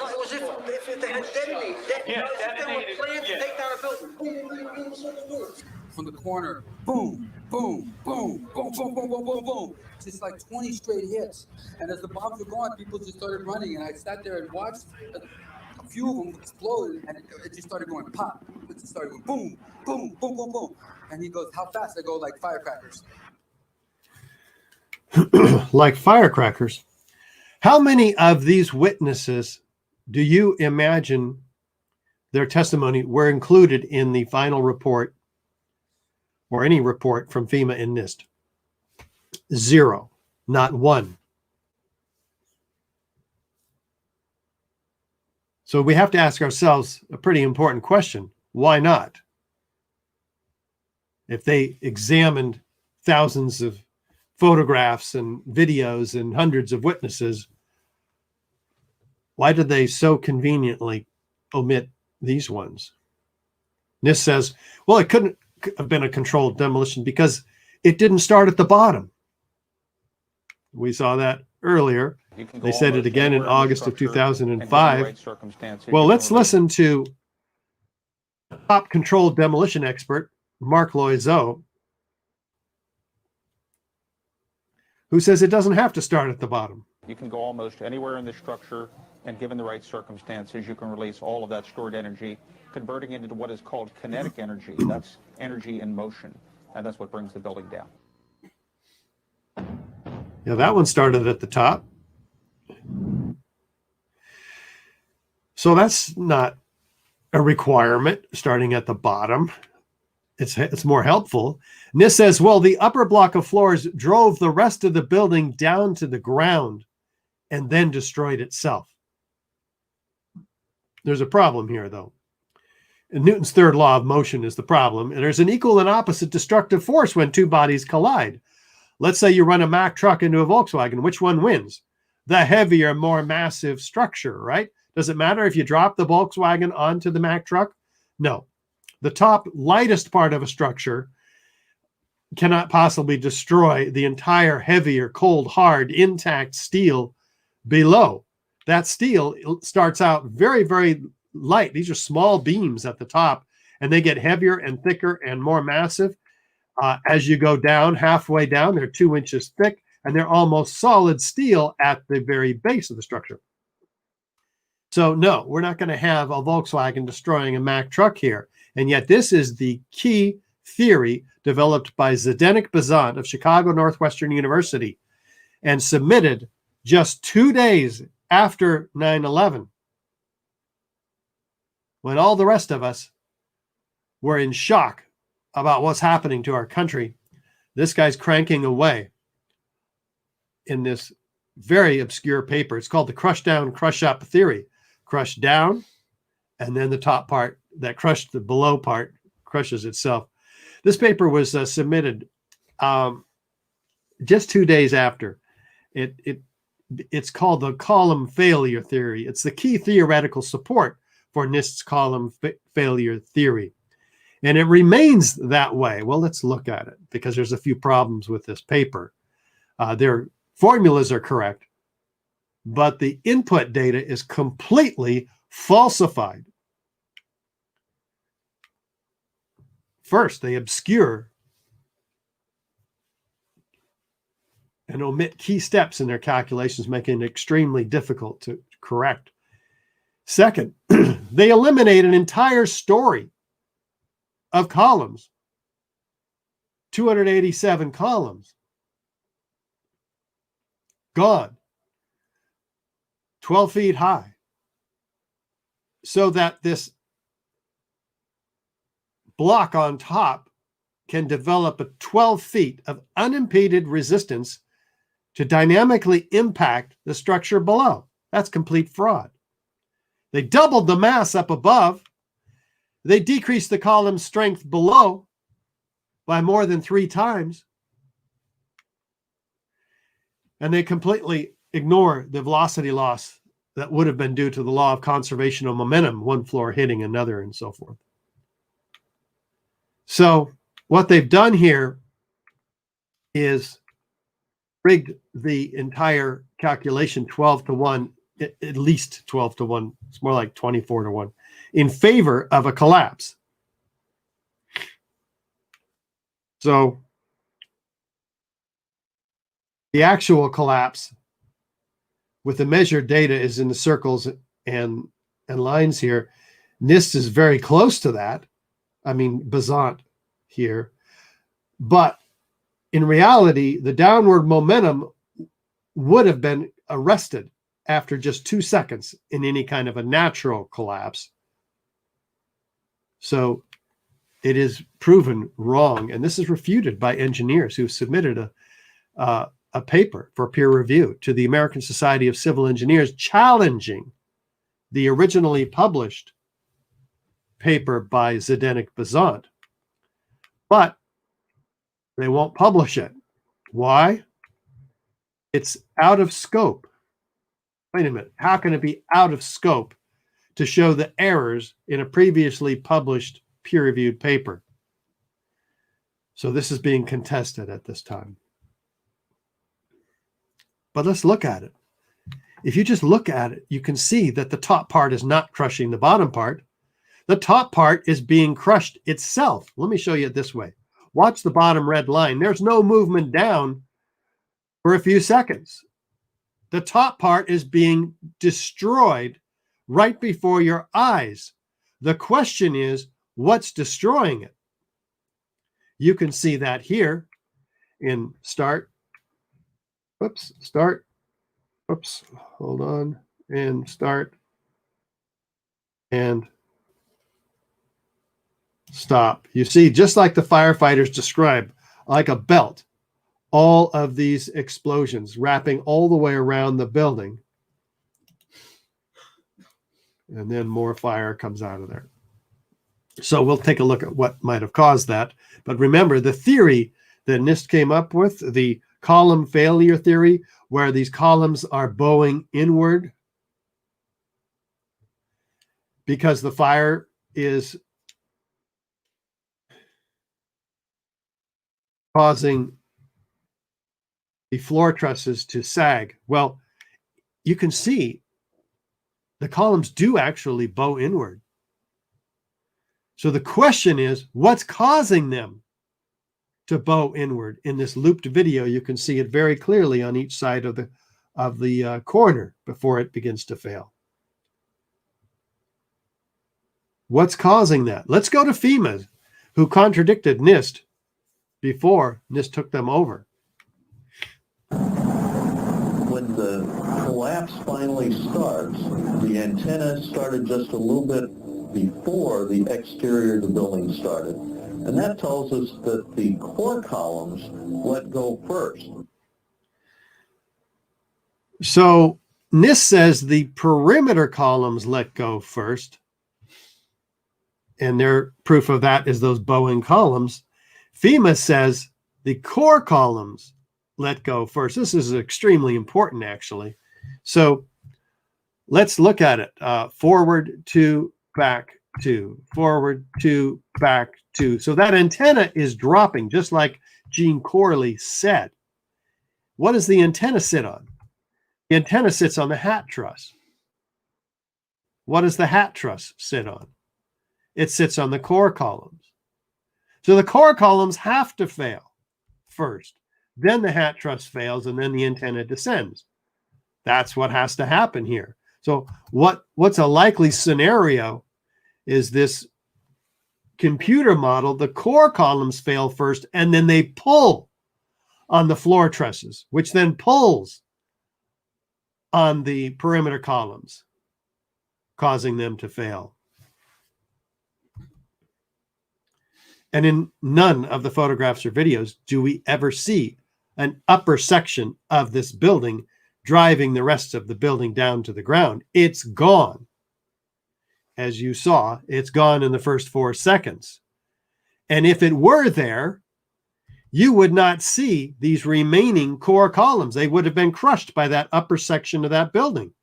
if they had detonated. Yeah, There were plans to take down a building. Boom, boom, boom, boom, boom. From the corner, boom, boom, boom, boom, boom, boom, boom, boom, boom. Just like 20 straight hits. And as the bombs were going, people just started running. And I sat there and watched a few of them explode. And it just started going pop. It just started going boom, boom, boom, boom, boom. And he goes, how fast? I go, like firecrackers. like firecrackers. How many of these witnesses do you imagine their testimony were included in the final report or any report from FEMA and NIST? Zero, not one. So we have to ask ourselves a pretty important question. Why not? If they examined thousands of photographs and videos and hundreds of witnesses, why did they so conveniently omit these ones? NIST says, well, it couldn't have been a controlled demolition because it didn't start at the bottom. We saw that earlier. They said it again in August of 2005. Well, let's listen to top controlled demolition expert, Mark Loiseau, who says it doesn't have to start at the bottom. You can go almost anywhere in the structure, and given the right circumstances, you can release all of that stored energy, converting it into what is called kinetic energy. That's energy in motion, and that's what brings the building down. Yeah, that one started at the top. So that's not a requirement, starting at the bottom. It's more helpful. NIST says, well, the upper block of floors drove the rest of the building down to the ground and then destroyed itself. There's a problem here, though. And Newton's third law of motion is the problem. And there's an equal and opposite destructive force when two bodies collide. Let's say you run a Mack truck into a Volkswagen. Which one wins? The heavier, more massive structure, right? Does it matter if you drop the Volkswagen onto the Mack truck? No. The top lightest part of a structure cannot possibly destroy the entire heavier, cold, hard, intact steel below. That steel starts out very, very light. These are small beams at the top, and they get heavier and thicker and more massive. As you go down, halfway down, they're 2 inches thick, and they're almost solid steel at the very base of the structure. So no, we're not going to have a Volkswagen destroying a Mack truck here. And yet this is the key theory developed by Zdenek Bazant of Chicago Northwestern University and submitted just 2 days after 9/11, when all the rest of us were in shock about what's happening to our country. This guy's cranking away in this very obscure paper. It's called the crush down, crush up theory. Crush down, and then the top part that crushed the below part crushes itself. This paper was submitted just 2 days after. It's called the column failure theory. It's the key theoretical support for NIST's column failure theory. And it remains that way. Well, let's look at it because there's a few problems with this paper. Their formulas are correct, but the input data is completely falsified. First, they obscure and omit key steps in their calculations, making it extremely difficult to correct. Second, they eliminate an entire story of columns, 287 columns, gone, 12 feet high, so that this block on top can develop a 12 feet of unimpeded resistance to dynamically impact the structure below. That's complete fraud. They doubled the mass up above. They decreased the column strength below by more than 3 times. And they completely ignore the velocity loss that would have been due to the law of conservation of momentum, one floor hitting another and so forth. So what they've done here is rigged the entire calculation 12 to 1, at least 12 to 1. It's more like 24 to 1 in favor of a collapse. So the actual collapse with the measured data is in the circles and lines here. NIST is very close to that. I mean, Bazant here, but in reality, the downward momentum would have been arrested after just 2 seconds in any kind of a natural collapse. So it is proven wrong. And this is refuted by engineers who submitted a paper for peer review to the American Society of Civil Engineers challenging the originally published paper by Zdenek Bazant. But they won't publish it. Why? It's out of scope. Wait a minute. How can it be out of scope to show the errors in a previously published peer-reviewed paper? So this is being contested at this time. But let's look at it. If you just look at it, you can see that the top part is not crushing the bottom part. The top part is being crushed itself. Let me show you it this way. Watch the bottom red line. There's no movement down for a few seconds. The top part is being destroyed right before your eyes. The question is, what's destroying it? You can see that here in start. Oops, start. Oops, hold on. And start. And stop. You see, just like the firefighters describe, like a belt, all of these explosions wrapping all the way around the building. And then more fire comes out of there. So we'll take a look at what might have caused that. But remember, the theory that NIST came up with, the column failure theory, where these columns are bowing inward because the fire is causing the floor trusses to sag. Well, you can see the columns do actually bow inward. So the question is, what's causing them to bow inward? In this looped video, you can see it very clearly on each side of the corner before it begins to fail. What's causing that? Let's go to FEMA, who contradicted NIST before NIST took them over. When the collapse finally starts, the antenna started just a little bit before the exterior of the building started. And that tells us that the core columns let go first. So NIST says the perimeter columns let go first. And their proof of that is those bowing columns. FEMA says the core columns let go first. This is extremely important, actually. So let's look at it. Forward to, back to, forward to, back to. So that antenna is dropping, just like Gene Corley said. What does the antenna sit on? The antenna sits on the hat truss. What does the hat truss sit on? It sits on the core columns. So the core columns have to fail first. Then the hat truss fails, and then the antenna descends. That's what has to happen here. So what's a likely scenario is this computer model, the core columns fail first, and then they pull on the floor trusses, which then pulls on the perimeter columns, causing them to fail. And in none of the photographs or videos do we ever see an upper section of this building driving the rest of the building down to the ground. It's gone. As you saw, it's gone in the first 4 seconds. And if it were there, you would not see these remaining core columns. They would have been crushed by that upper section of that building.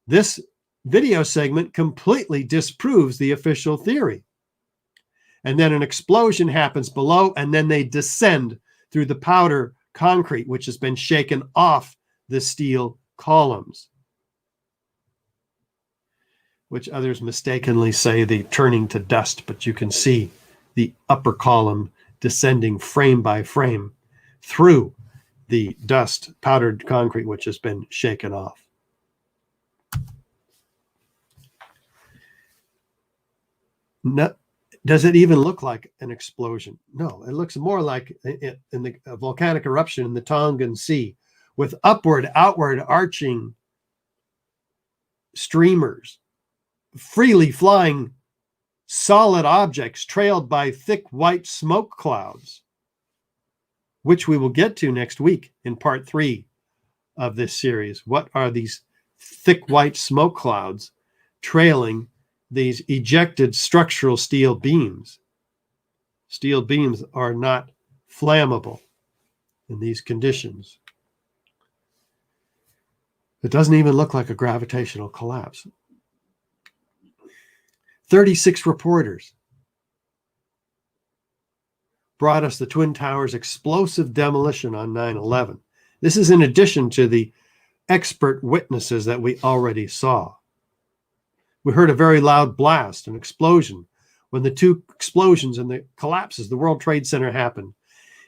This video segment completely disproves the official theory. And then an explosion happens below, and then they descend through the powder concrete, which has been shaken off the steel columns, which others mistakenly say the turning to dust, but you can see the upper column descending frame by frame through the dust, powdered concrete, which has been shaken off. Does it even look like an explosion? No, it looks more like in the volcanic eruption in the Tongan Sea with outward arching streamers, freely flying solid objects trailed by thick white smoke clouds, which we will get to next week in part 3 of this series. What are these thick white smoke clouds trailing these ejected structural steel beams? Steel beams are not flammable in these conditions. It doesn't even look like a gravitational collapse. 36 reporters brought us the Twin Towers explosive demolition on 9/11. This is in addition to the expert witnesses that we already saw. We heard a very loud blast, an explosion. When the 2 explosions and the collapses, the World Trade Center happened.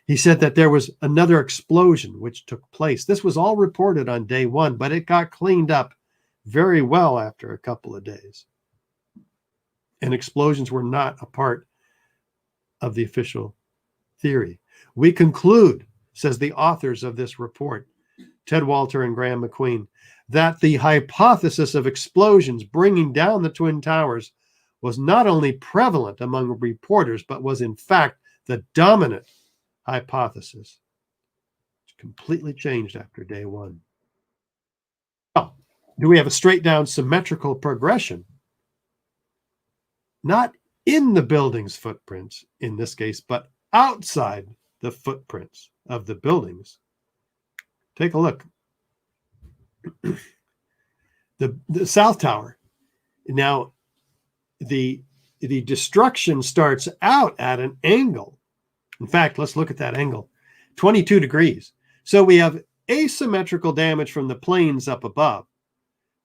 He said that there was another explosion which took place. This was all reported on day 1, but it got cleaned up very well after a couple of days. And explosions were not a part of the official theory. We conclude, says the authors of this report, Ted Walter and Graham McQueen, that the hypothesis of explosions bringing down the Twin Towers was not only prevalent among reporters, but was in fact the dominant hypothesis. It's completely changed after day 1. Oh, do we have a straight down symmetrical progression? Not in the building's footprints in this case, but outside the footprints of the buildings. Take a look. The South Tower. Now, the destruction starts out at an angle. In fact, let's look at that angle. 22 degrees. So we have asymmetrical damage from the planes up above.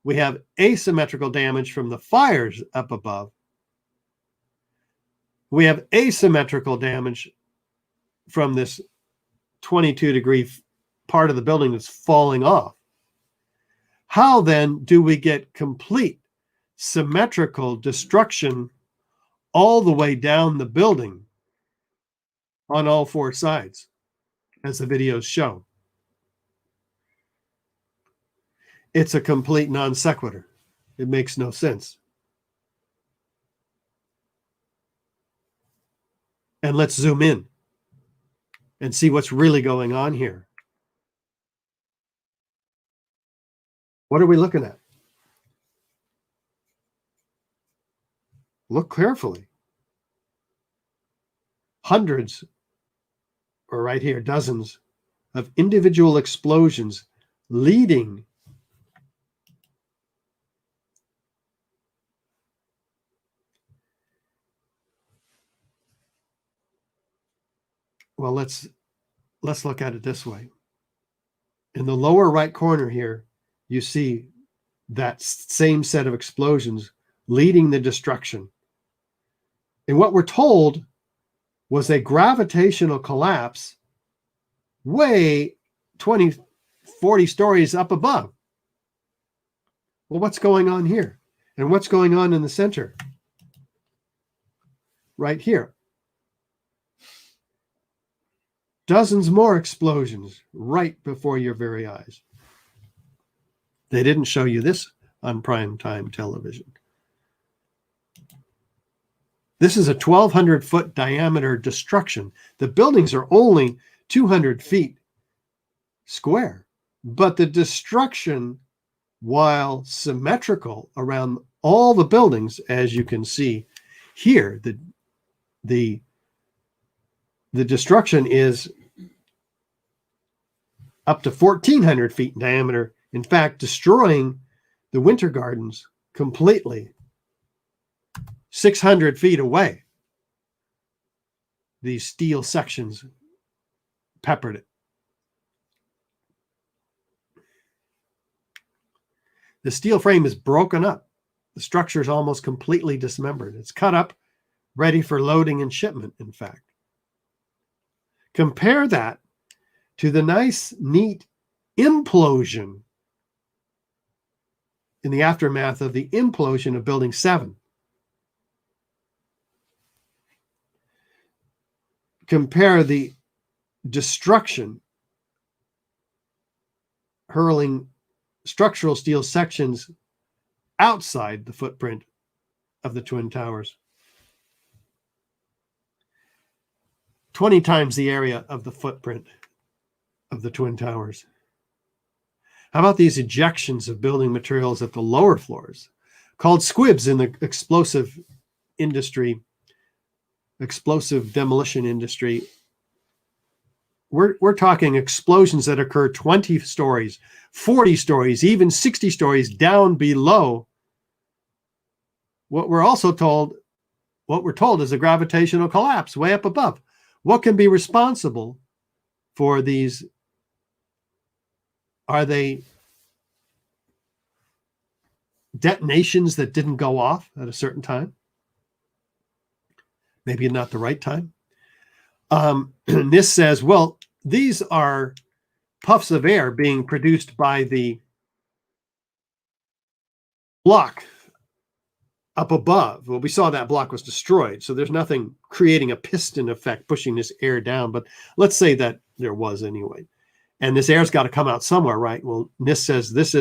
We have asymmetrical damage from the fires up above. We have asymmetrical damage from this 22-degree part of the building that's falling off. How then do we get complete symmetrical destruction all the way down the building on all 4 sides, as the videos show? It's a complete non sequitur. It makes no sense. And let's zoom in and see what's really going on here. What are we looking at? Look carefully. Hundreds, or right here, dozens of individual explosions leading well, let's look at it this way. In the lower right corner here, you see that same set of explosions leading the destruction. And what we're told was a gravitational collapse way 20, 40 stories up above. Well, what's going on here? And what's going on in the center? Right here. Dozens more explosions right before your very eyes. They didn't show you this on primetime television. This is a 1,200-foot diameter destruction. The buildings are only 200 feet square, but the destruction, while symmetrical around all the buildings, as you can see here, the destruction is up to 1,400 feet in diameter. In fact, destroying the Winter Gardens completely 600 feet away. These steel sections peppered it. The steel frame is broken up. The structure is almost completely dismembered. It's cut up, ready for loading and shipment, in fact. Compare that to the nice, neat implosion in the aftermath of the implosion of Building 7. compare the destruction hurling structural steel sections outside the footprint of the Twin Towers. 20 times the area of the footprint of the Twin Towers. How about these ejections of building materials at the lower floors, called squibs in the explosive industry, explosive demolition industry? We're talking explosions that occur 20 stories, 40 stories, even 60 stories down below. What we're told is a gravitational collapse way up above. What can be responsible for these? Are they detonations that didn't go off at a certain time? Maybe not the right time. NIST says, well, these are puffs of air being produced by the block up above. Well, we saw that block was destroyed, so there's nothing creating a piston effect pushing this air down, but let's say that there was anyway. And this air's got to come out somewhere, right? Well, NIST says this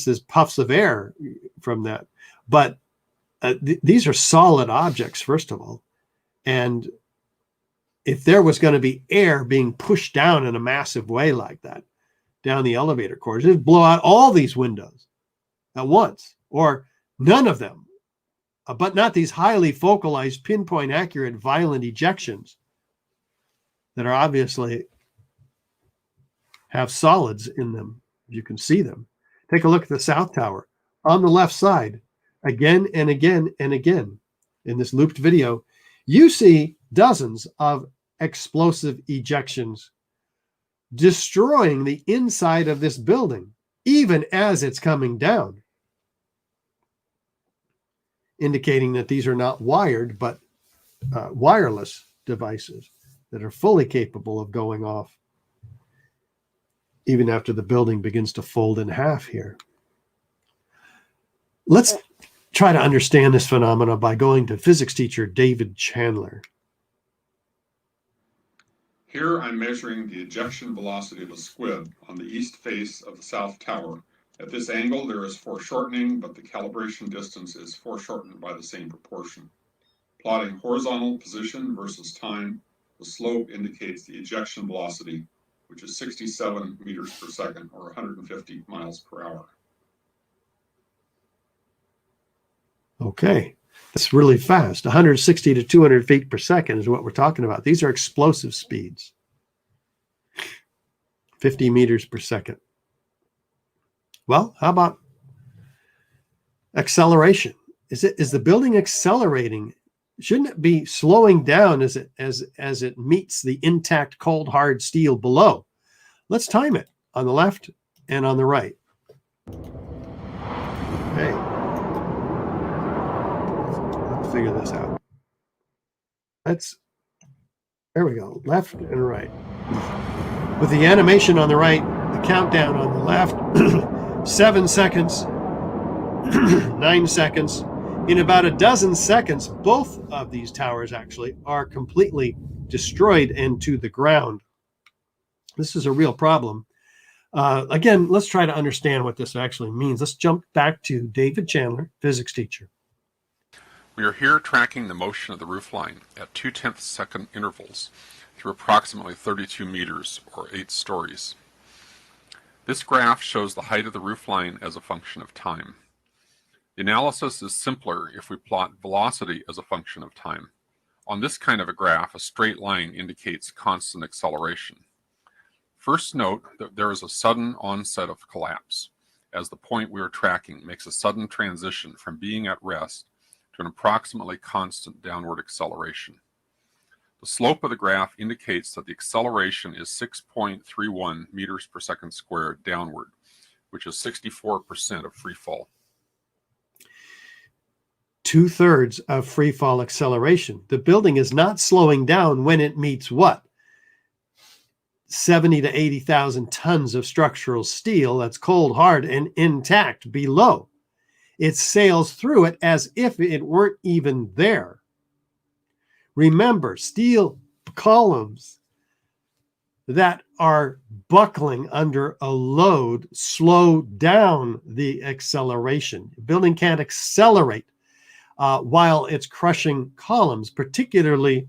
is puffs of air from that. But these are solid objects, first of all. And if there was going to be air being pushed down in a massive way like that, down the elevator corridors, it'd blow out all these windows at once, or none of them, but not these highly focalized, pinpoint accurate, violent ejections that are obviously have solids in them. You can see them. Take a look at the South Tower on the left side, again and again and again. In this looped video, you see dozens of explosive ejections destroying the inside of this building, even as it's coming down, indicating that these are not wired, but wireless devices that are fully capable of going off even after the building begins to fold in half here. Let's try to understand this phenomena by going to physics teacher David Chandler. Here I'm measuring the ejection velocity of a squib on the east face of the South Tower. At this angle, there is foreshortening, but the calibration distance is foreshortened by the same proportion. Plotting horizontal position versus time, the slope indicates the ejection velocity, which is 67 meters per second, or 150 miles per hour. Okay, that's really fast. 160 to 200 feet per second is what we're talking about. These are explosive speeds. 50 meters per second. Well, how about acceleration? Is the building accelerating? Shouldn't it be slowing down as it meets the intact cold hard steel below? Let's time it on the left and on the right. Okay. Let's figure this out. There we go, left and right. With the animation on the right, the countdown on the left, 7 seconds, 9 seconds. In about a dozen seconds, both of these towers actually are completely destroyed and to the ground. This is a real problem. Again, let's try to understand what this actually means. Let's jump back to David Chandler, physics teacher. We are here tracking the motion of the roofline at 0.2 second intervals through approximately 32 meters, or 8 stories. This graph shows the height of the roofline as a function of time. The analysis is simpler if we plot velocity as a function of time. On this kind of a graph, a straight line indicates constant acceleration. First note that there is a sudden onset of collapse, as the point we are tracking makes a sudden transition from being at rest to an approximately constant downward acceleration. The slope of the graph indicates that the acceleration is 6.31 meters per second squared downward, which is 64% of free fall. 2/3 of free fall acceleration. The building is not slowing down when it meets what? 70 to 80,000 tons of structural steel that's cold, hard, and intact below. It sails through it as if it weren't even there. Remember, steel columns that are buckling under a load slow down the acceleration. The building can't accelerate while it's crushing columns. Particularly,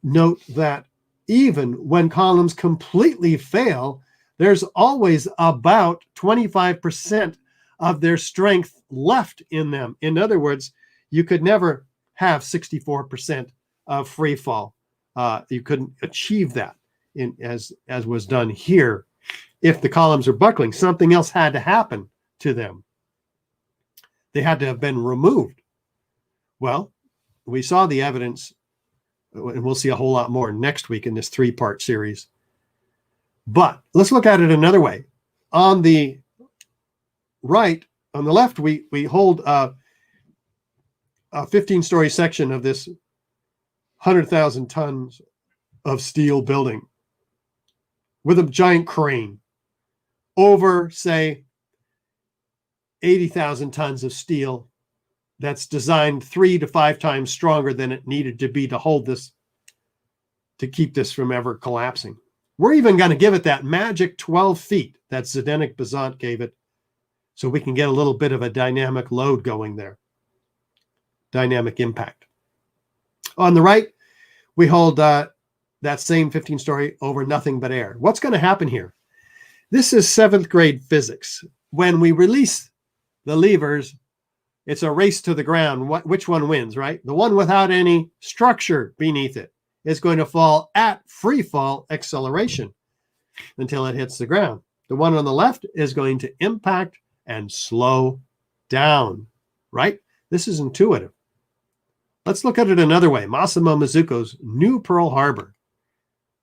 note that even when columns completely fail, there's always about 25% of their strength left in them. In other words, you could never have 64% of free fall. You couldn't achieve that as was done here. If the columns are buckling, something else had to happen to them. They had to have been removed. Well, we saw the evidence, and we'll see a whole lot more next week in this 3-part series. But let's look at it another way. On the right, on the left, we hold a 15-story section of this 100,000 tons of steel building with a giant crane over, say, 80,000 tons of steel that's designed 3 to 5 times stronger than it needed to be to hold this, to keep this from ever collapsing. We're even going to give it that magic 12 feet that Zdeněk Bazant gave it, so we can get a little bit of a dynamic load going there. Dynamic impact. On the right, we hold that same 15-story over nothing but air. What's going to happen here? This is 7th grade physics. When we release the levers, it's a race to the ground. Which one wins, right? The one without any structure beneath it is going to fall at free fall acceleration until it hits the ground. The one on the left is going to impact and slow down, right? This is intuitive. Let's look at it another way. Massimo Mazzucco's New Pearl Harbor.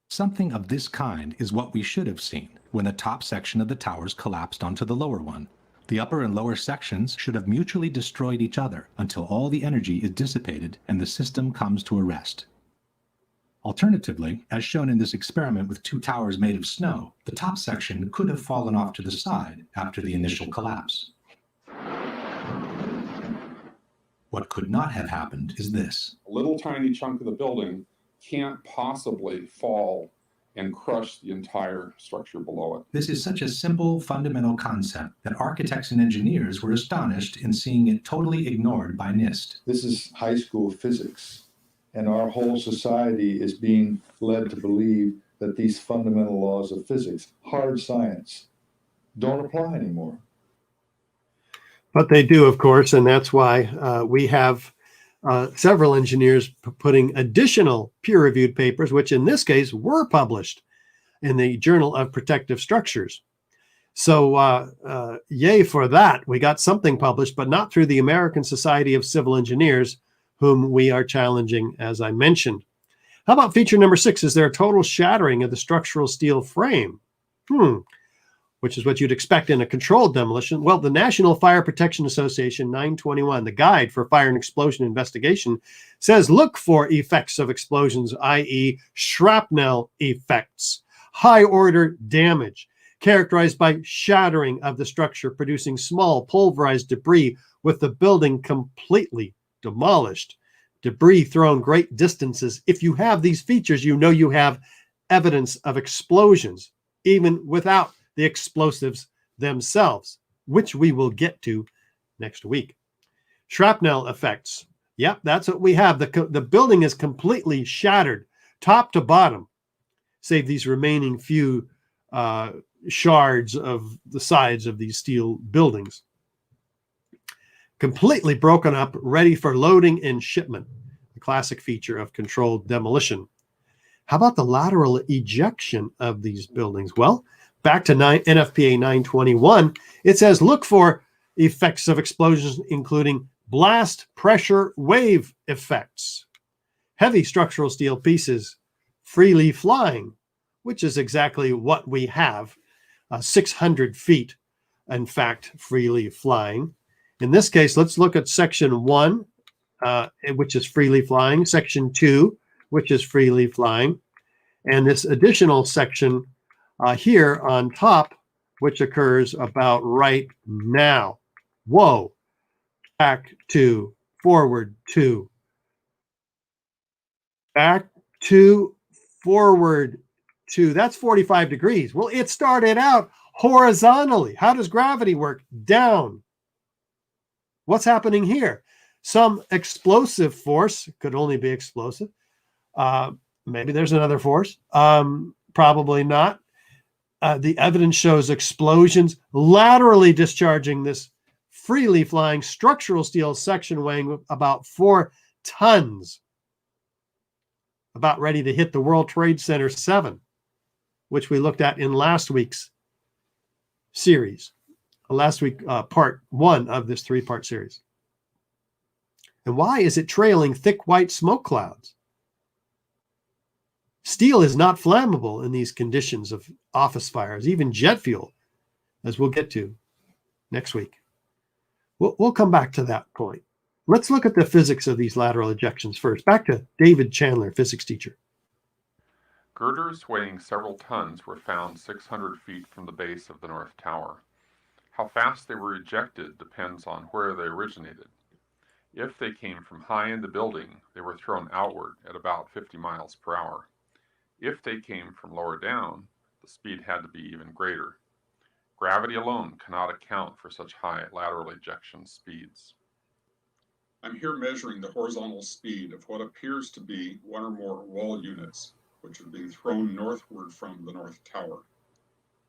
Something of this kind is what we should have seen when the top section of the towers collapsed onto the lower one. The upper and lower sections should have mutually destroyed each other until all the energy is dissipated and the system comes to a rest. Alternatively, as shown in this experiment with 2 towers made of snow, the top section could have fallen off to the side after the initial collapse. What could not have happened is this. A little tiny chunk of the building can't possibly fall and crush the entire structure below it. This is such a simple, fundamental concept that architects and engineers were astonished in seeing it totally ignored by NIST. This is high school physics, and our whole society is being led to believe that these fundamental laws of physics, hard science, don't apply anymore. But they do, of course, and that's why we have several engineers putting additional peer-reviewed papers, which in this case were published in the Journal of Protective Structures. So yay for that. We got something published, but not through the American Society of Civil Engineers, whom we are challenging, as I mentioned. How about feature number 6? Is there a total shattering of the structural steel frame? Which is what you'd expect in a controlled demolition. Well, the National Fire Protection Association 921, the Guide for Fire and Explosion Investigation, says look for effects of explosions, i.e. shrapnel effects, high-order damage, characterized by shattering of the structure, producing small pulverized debris with the building completely demolished, debris thrown great distances. If you have these features, you know you have evidence of explosions, even without the explosives themselves, which we will get to next week. Shrapnel effects. Yep, that's what we have. The building is completely shattered, top to bottom, save these remaining few shards of the sides of these steel buildings. Completely broken up, ready for loading and shipment, the classic feature of controlled demolition. How about the lateral ejection of these buildings? Well, back to NFPA 921, it says look for effects of explosions, including blast pressure wave effects, heavy structural steel pieces freely flying, which is exactly what we have, 600 feet, in fact, freely flying. In this case, let's look at section 1, which is freely flying, section 2, which is freely flying, and this additional section here on top, which occurs about right now. Whoa, back 2, forward 2. back to forward to, that's 45 degrees. Well, it started out horizontally. How does gravity work? Down. What's happening here? Some explosive force, could only be explosive. Maybe there's another force. Probably not. The evidence shows explosions laterally discharging this freely flying structural steel section weighing about 4 tons, about ready to hit the World Trade Center 7, which we looked at in last week's series, part 1 of this 3-part series. And why is it trailing thick white smoke clouds? Steel is not flammable in these conditions of office fires, even jet fuel, as we'll get to next week. We'll come back to that point. Let's look at the physics of these lateral ejections first. Back to David Chandler, physics teacher. Girders weighing several tons were found 600 feet from the base of the North Tower. How fast they were ejected depends on where they originated. If they came from high in the building, they were thrown outward at about 50 miles per hour. If they came from lower down, the speed had to be even greater. Gravity alone cannot account for such high lateral ejection speeds. I'm here measuring the horizontal speed of what appears to be one or more wall units, which are being thrown northward from the North Tower.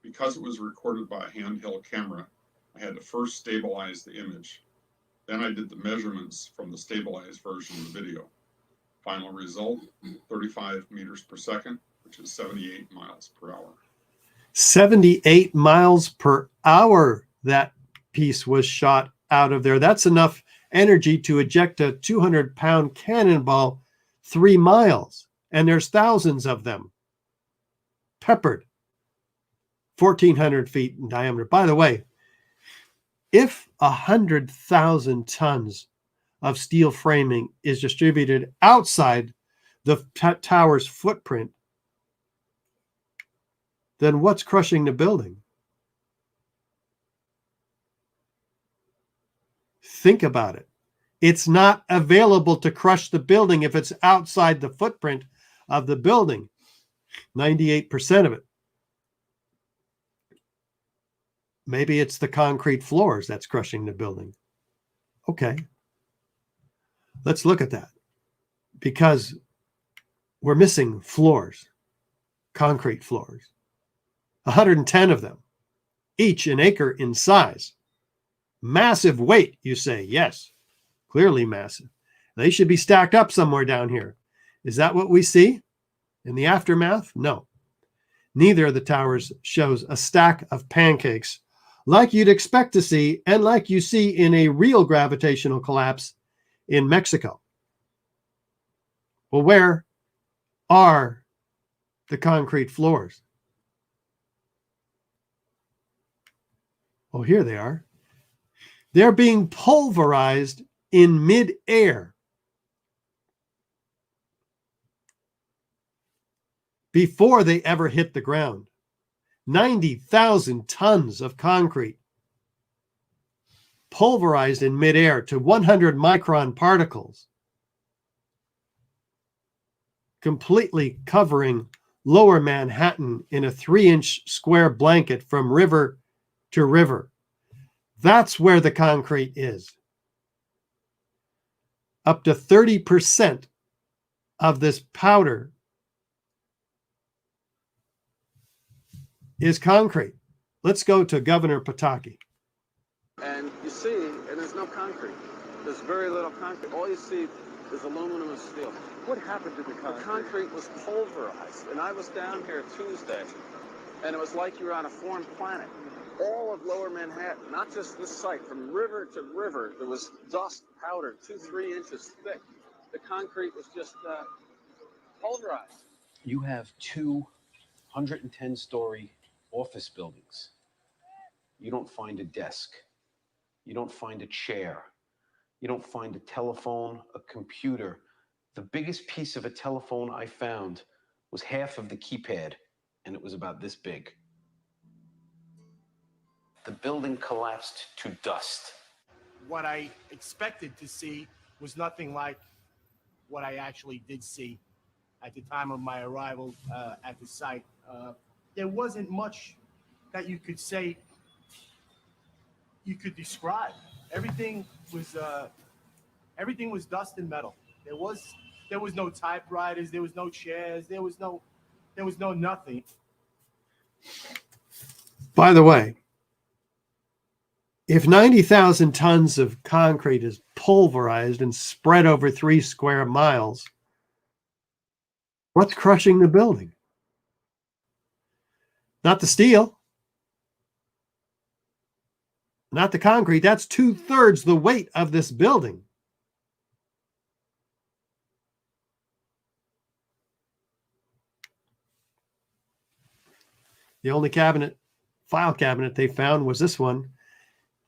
Because it was recorded by a handheld camera, I had to first stabilize the image. Then I did the measurements from the stabilized version of the video. Final result, 35 meters per second, which is 78 miles per hour. 78 miles per hour that piece was shot out of there. That's enough energy to eject a 200-pound cannonball 3 miles. And there's thousands of them peppered, 1,400 feet in diameter. By the way, if 100,000 tons of steel framing is distributed outside the tower's footprint, then what's crushing the building? Think about it. It's not available to crush the building if it's outside the footprint of the building. 98% of it. Maybe it's the concrete floors that's crushing the building. Okay. Let's look at that, because we're missing floors, concrete floors, 110 of them, each an acre in size. Massive weight, you say. Yes, clearly massive. They should be stacked up somewhere down here. Is that what we see in the aftermath? No. Neither of the towers shows a stack of pancakes like you'd expect to see and like you see in a real gravitational collapse in Mexico. Well, where are the concrete floors? Oh, here they are. They're being pulverized in midair. Before they ever hit the ground. 90,000 tons of concrete pulverized in midair to 100 micron particles, completely covering lower Manhattan in a 3-inch square blanket from river to river. That's where the concrete is. Up to 30% of this powder is concrete. Let's go to Governor Pataki. And you see, and there's no concrete. There's very little concrete. All you see is aluminum and steel. What happened to the concrete? The concrete was pulverized. And I was down here Tuesday, and it was like you were on a foreign planet. All of lower Manhattan, not just this site, from river to river, there was dust, powder, 2-3 inches thick. The concrete was just pulverized. You have 210-story office buildings. You don't find a desk. You don't find a chair. You don't find a telephone, a computer. The biggest piece of a telephone I found was half of the keypad, and it was about this big. The building collapsed to dust. What I expected to see was nothing like what I actually did see at the time of my arrival at the site. There wasn't much that you could say, you could describe. Everything was dust and metal. There was no typewriters, there was no chairs, there was no nothing. By the way, if 90,000 tons of concrete is pulverized and spread over 3 square miles, what's crushing the building? Not the steel, not the concrete. That's 2/3 the weight of this building. The only file cabinet they found was this one,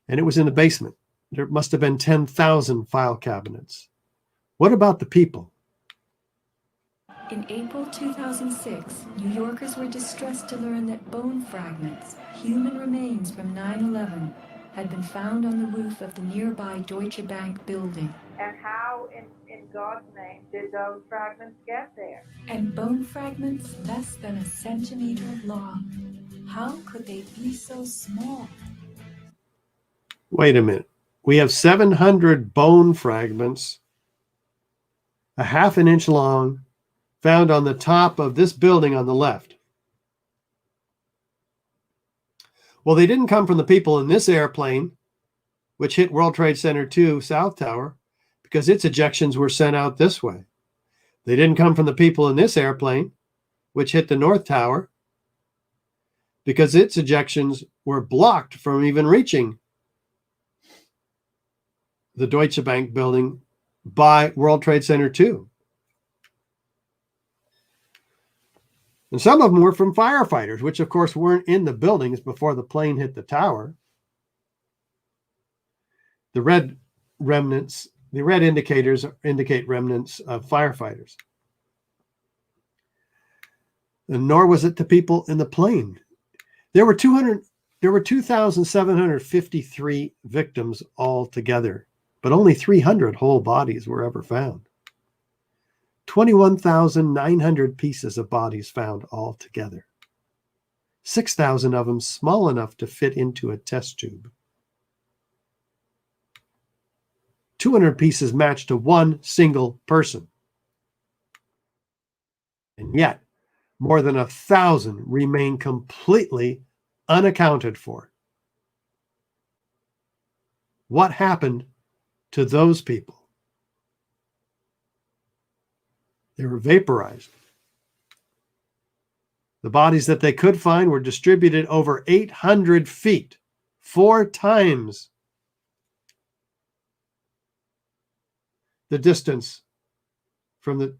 and it was in the basement. There must have been 10,000 file cabinets. What about the people? In April 2006, New Yorkers were distressed to learn that bone fragments, human remains from 9/11, had been found on the roof of the nearby Deutsche Bank building. And how, in God's name, did those fragments get there? And bone fragments less than a centimeter long. How could they be so small? Wait a minute. We have 700 bone fragments, a half an inch long, found on the top of this building on the left. Well, they didn't come from the people in this airplane, which hit World Trade Center 2 South Tower, because its ejections were sent out this way. They didn't come from the people in this airplane, which hit the North Tower, because its ejections were blocked from even reaching the Deutsche Bank building by World Trade Center 2. And some of them were from firefighters, which of course weren't in the buildings before the plane hit the tower. The red indicators indicate remnants of firefighters. And nor was it the people in the plane. There were 2,753 victims altogether, but only 300 whole bodies were ever found. 21,900 pieces of bodies found altogether. 6,000 of them small enough to fit into a test tube. 200 pieces matched to one single person. And yet, more than 1,000 remain completely unaccounted for. What happened to those people? They were vaporized. The bodies that they could find were distributed over 800 feet, 4 times the distance from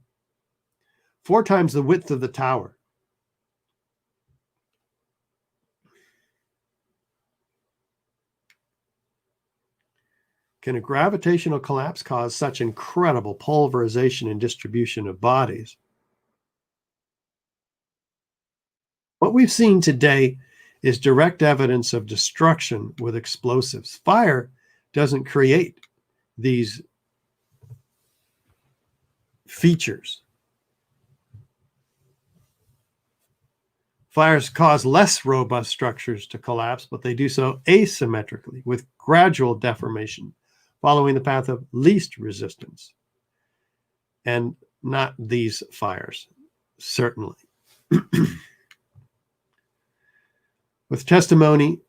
4 times the width of the tower. Can a gravitational collapse cause such incredible pulverization and distribution of bodies? What we've seen today is direct evidence of destruction with explosives. Fire doesn't create these features. Fires cause less robust structures to collapse, but they do so asymmetrically with gradual deformation, following the path of least resistance. And not these fires, certainly. With testimony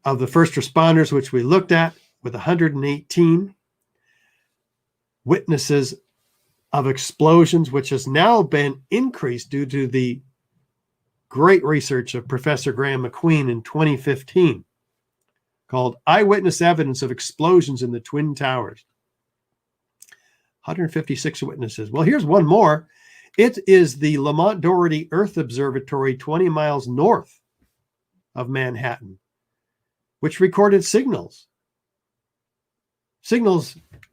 of the first responders, which we looked at, with 118 witnesses of explosions, which has now been increased due to the great research of Professor Graham McQueen in 2015, called Eyewitness Evidence of Explosions in the Twin Towers. 156 witnesses. Well, here's one more. It is the Lamont Doherty Earth Observatory 20 miles north of Manhattan, which recorded signals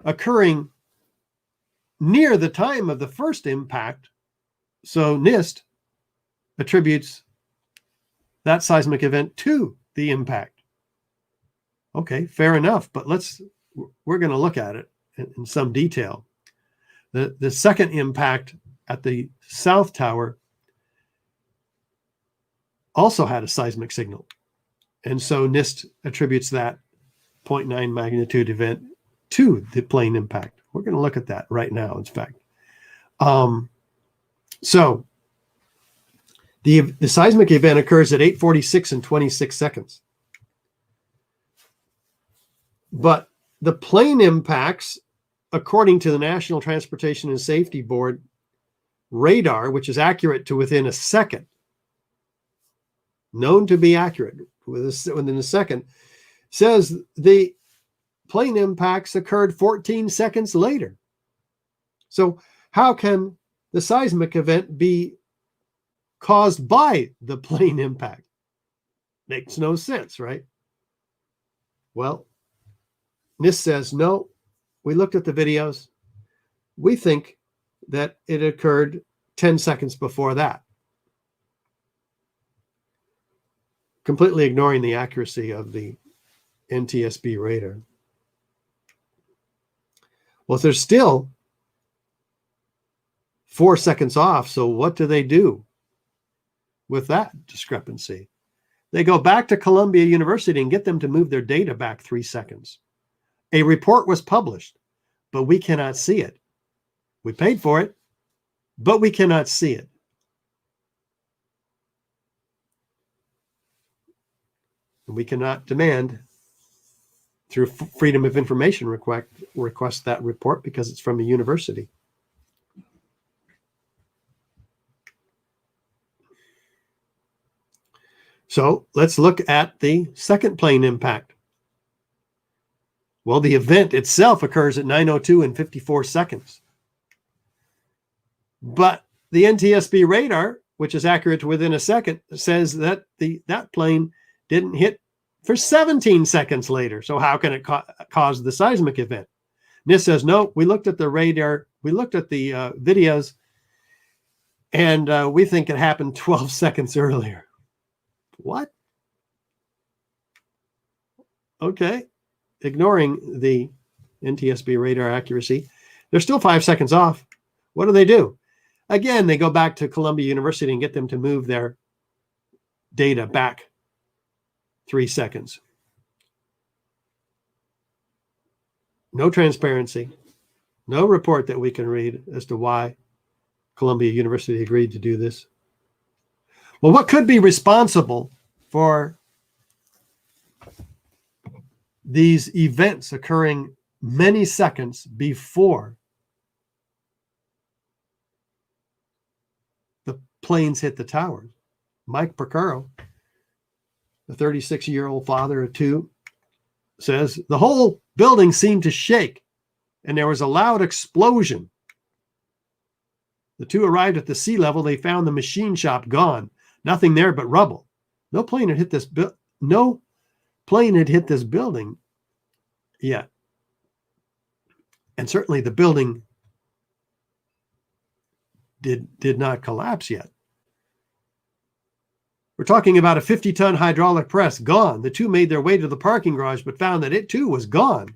occurring near the time of the first impact. So NIST attributes that seismic event to the impact. Okay, fair enough, but we're going to look at it in some detail. The second impact at the South Tower also had a seismic signal. And so NIST attributes that 0.9 magnitude event to the plane impact. We're going to look at that right now, in fact. So the seismic event occurs at 8:46 and 26 seconds. But the plane impacts, according to the National Transportation and Safety Board radar, which is accurate to within a second, known to be accurate within a second, says the plane impacts occurred 14 seconds later. So how can the seismic event be caused by the plane impact? Makes no sense, right? Well, NIST says, no, we looked at the videos. We think that it occurred 10 seconds before that. Completely ignoring the accuracy of the NTSB radar. Well, if there's still 4 seconds off, so what do they do with that discrepancy? They go back to Columbia University and get them to move their data back 3 seconds. A report was published, but we cannot see it. We paid for it, but we cannot see it. We cannot demand through Freedom of Information request that report because it's from a university. So let's look at the second plane impact. Well, the event itself occurs at 9:02 and 54 seconds. But the NTSB radar, which is accurate to within a second, says that that plane didn't hit for 17 seconds later. So how can it cause the seismic event? NIST says, no, we looked at the radar, we looked at the videos, and we think it happened 12 seconds earlier. What? Okay. Ignoring the NTSB radar accuracy, they're still 5 seconds off. What do? Again, they go back to Columbia University and get them to move their data back 3 seconds. No transparency, no report that we can read as to why Columbia University agreed to do this. Well, what could be responsible for these events occurring many seconds before the planes hit the towers? Mike Procuro, the 36-year-old father of two, says the whole building seemed to shake and there was a loud explosion. The two arrived at the sea level. They found the machine shop gone, nothing there but rubble. No plane had hit this building yet. And certainly the building did not collapse yet. We're talking about a 50-ton hydraulic press gone. The two made their way to the parking garage, but found that it too was gone.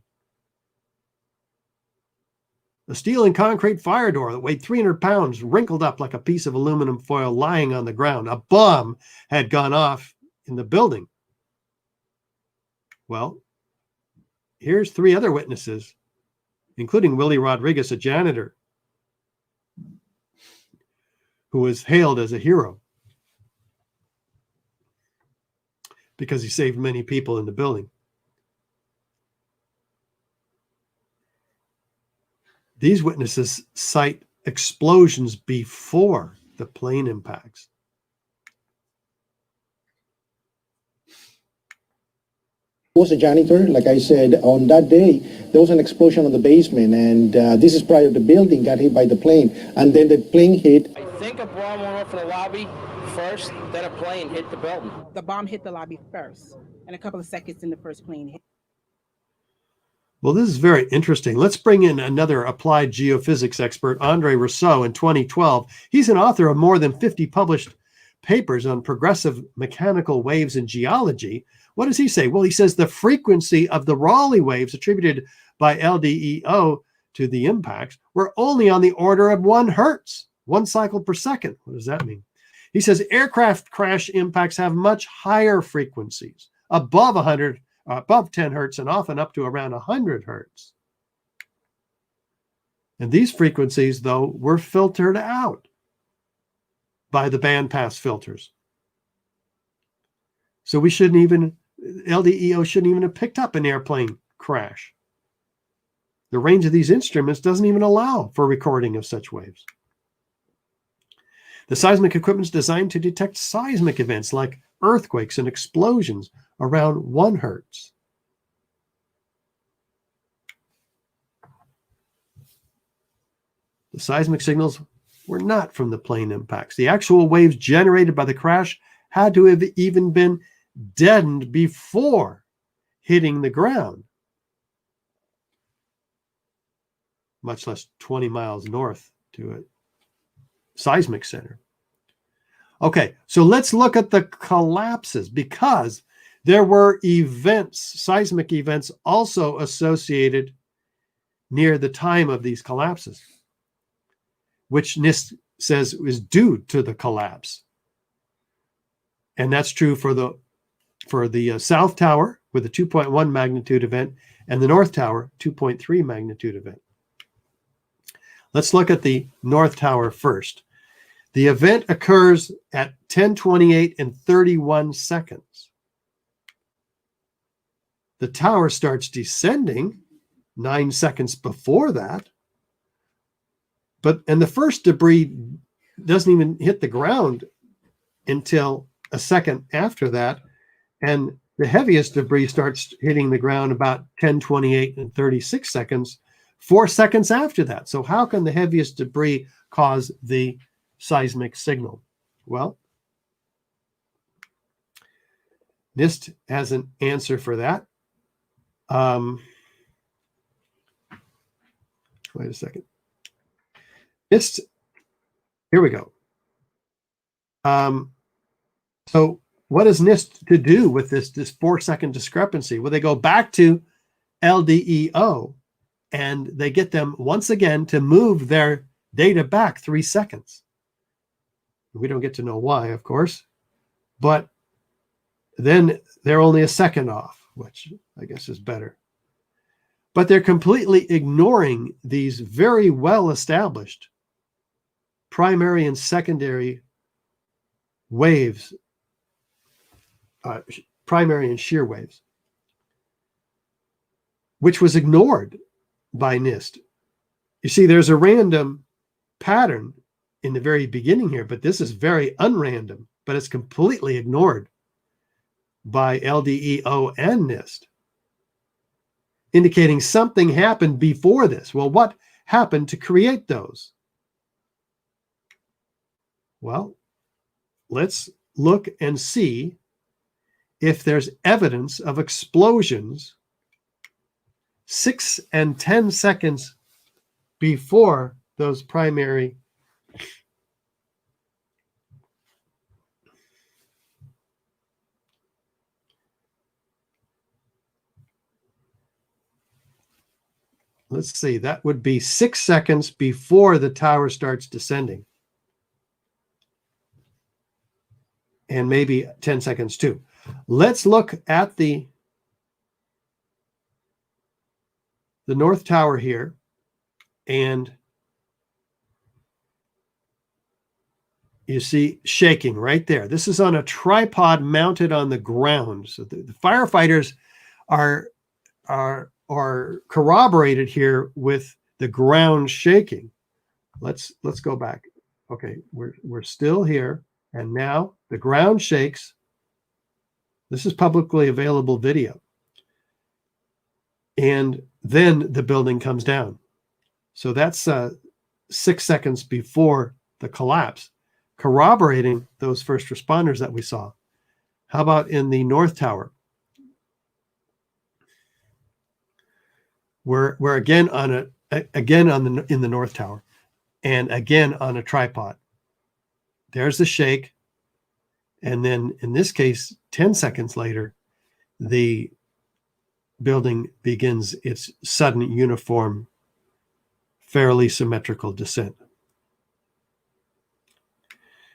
A steel and concrete fire door that weighed 300 pounds wrinkled up like a piece of aluminum foil lying on the ground. A bomb had gone off in the building. Well, here's 3 other witnesses, including Willie Rodriguez, a janitor, who was hailed as a hero because he saved many people in the building. These witnesses cite explosions before the plane impacts. I was a janitor. Like I said, on that day, there was an explosion on the basement, and this is prior to the building got hit by the plane, and then the plane hit. I think a bomb went off in the lobby first, then a plane hit the building. The bomb hit the lobby first, and a couple of seconds in the first plane hit. Well, this is very interesting. Let's bring in another applied geophysics expert, Andre Rousseau, in 2012. He's an author of more than 50 published papers on progressive mechanical waves in geology. What does he say? Well, he says the frequency of the Rayleigh waves attributed by LDEO to the impacts were only on the order of 1 hertz. 1 cycle per second. What does that mean? He says aircraft crash impacts have much higher frequencies, above 10 hertz, and often up to around 100 hertz. And these frequencies, though, were filtered out by the bandpass filters. So we shouldn't even, LDEO shouldn't even have picked up an airplane crash. The range of these instruments doesn't even allow for recording of such waves. The seismic equipment is designed to detect seismic events like earthquakes and explosions around 1 hertz. The seismic signals were not from the plane impacts. The actual waves generated by the crash had to have even been deadened before hitting the ground, much less 20 miles north to a seismic center. Okay, so let's look at the collapses, because there were events, seismic events, also associated near the time of these collapses, which NIST says is due to the collapse. And that's true for the South Tower with a 2.1 magnitude event and the North Tower 2.3 magnitude event. Let's look at the North Tower first. The event occurs at 10:28 and 31 seconds. The tower starts descending 9 seconds before that. And the first debris doesn't even hit the ground until a second after that. And the heaviest debris starts hitting the ground about 10:28 and 36 seconds, 4 seconds after that. So how can the heaviest debris cause the seismic signal? Well, NIST has an answer for that. Wait a second. NIST, here we go. So what is NIST to do with this 4-second discrepancy? Well, they go back to LDEO and they get them once again to move their data back 3 seconds. We don't get to know why, of course, but then they're only a second off, which I guess is better. But they're completely ignoring these very well-established primary and secondary waves, primary and shear waves, which was ignored by NIST. You see, there's a random pattern in the very beginning here, but this is very unrandom, but it's completely ignored by LDEO and NIST, indicating something happened before this. Well, what happened to create those? Well, let's look and see if there's evidence of explosions 6 and 10 seconds before those primary let's see, that would be 6 seconds before the tower starts descending. And maybe 10 seconds too. Let's look at the North Tower here, and you see shaking right there. This is on a tripod mounted on the ground. So the firefighters are corroborated here with the ground shaking. Let's go back. Okay, we're still here, and now the ground shakes. This is publicly available video. And then the building comes down. So that's 6 seconds before the collapse, corroborating those first responders that we saw. How about in the North Tower? We're again in the North Tower, and again on a tripod. There's the shake, and then in this case, 10 seconds later, the building begins its sudden, uniform, fairly symmetrical descent.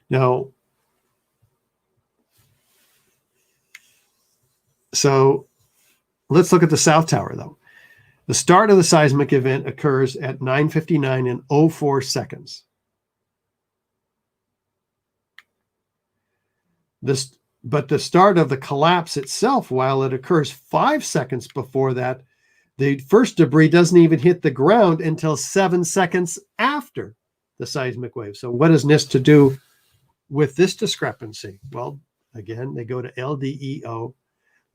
Now, so let's look at the South Tower, though. The start of the seismic event occurs at 9:59 and 04 seconds. But the start of the collapse itself, while it occurs 5 seconds before that, the first debris doesn't even hit the ground until 7 seconds after the seismic wave. So what is NIST to do with this discrepancy? Well, again, they go to LDEO,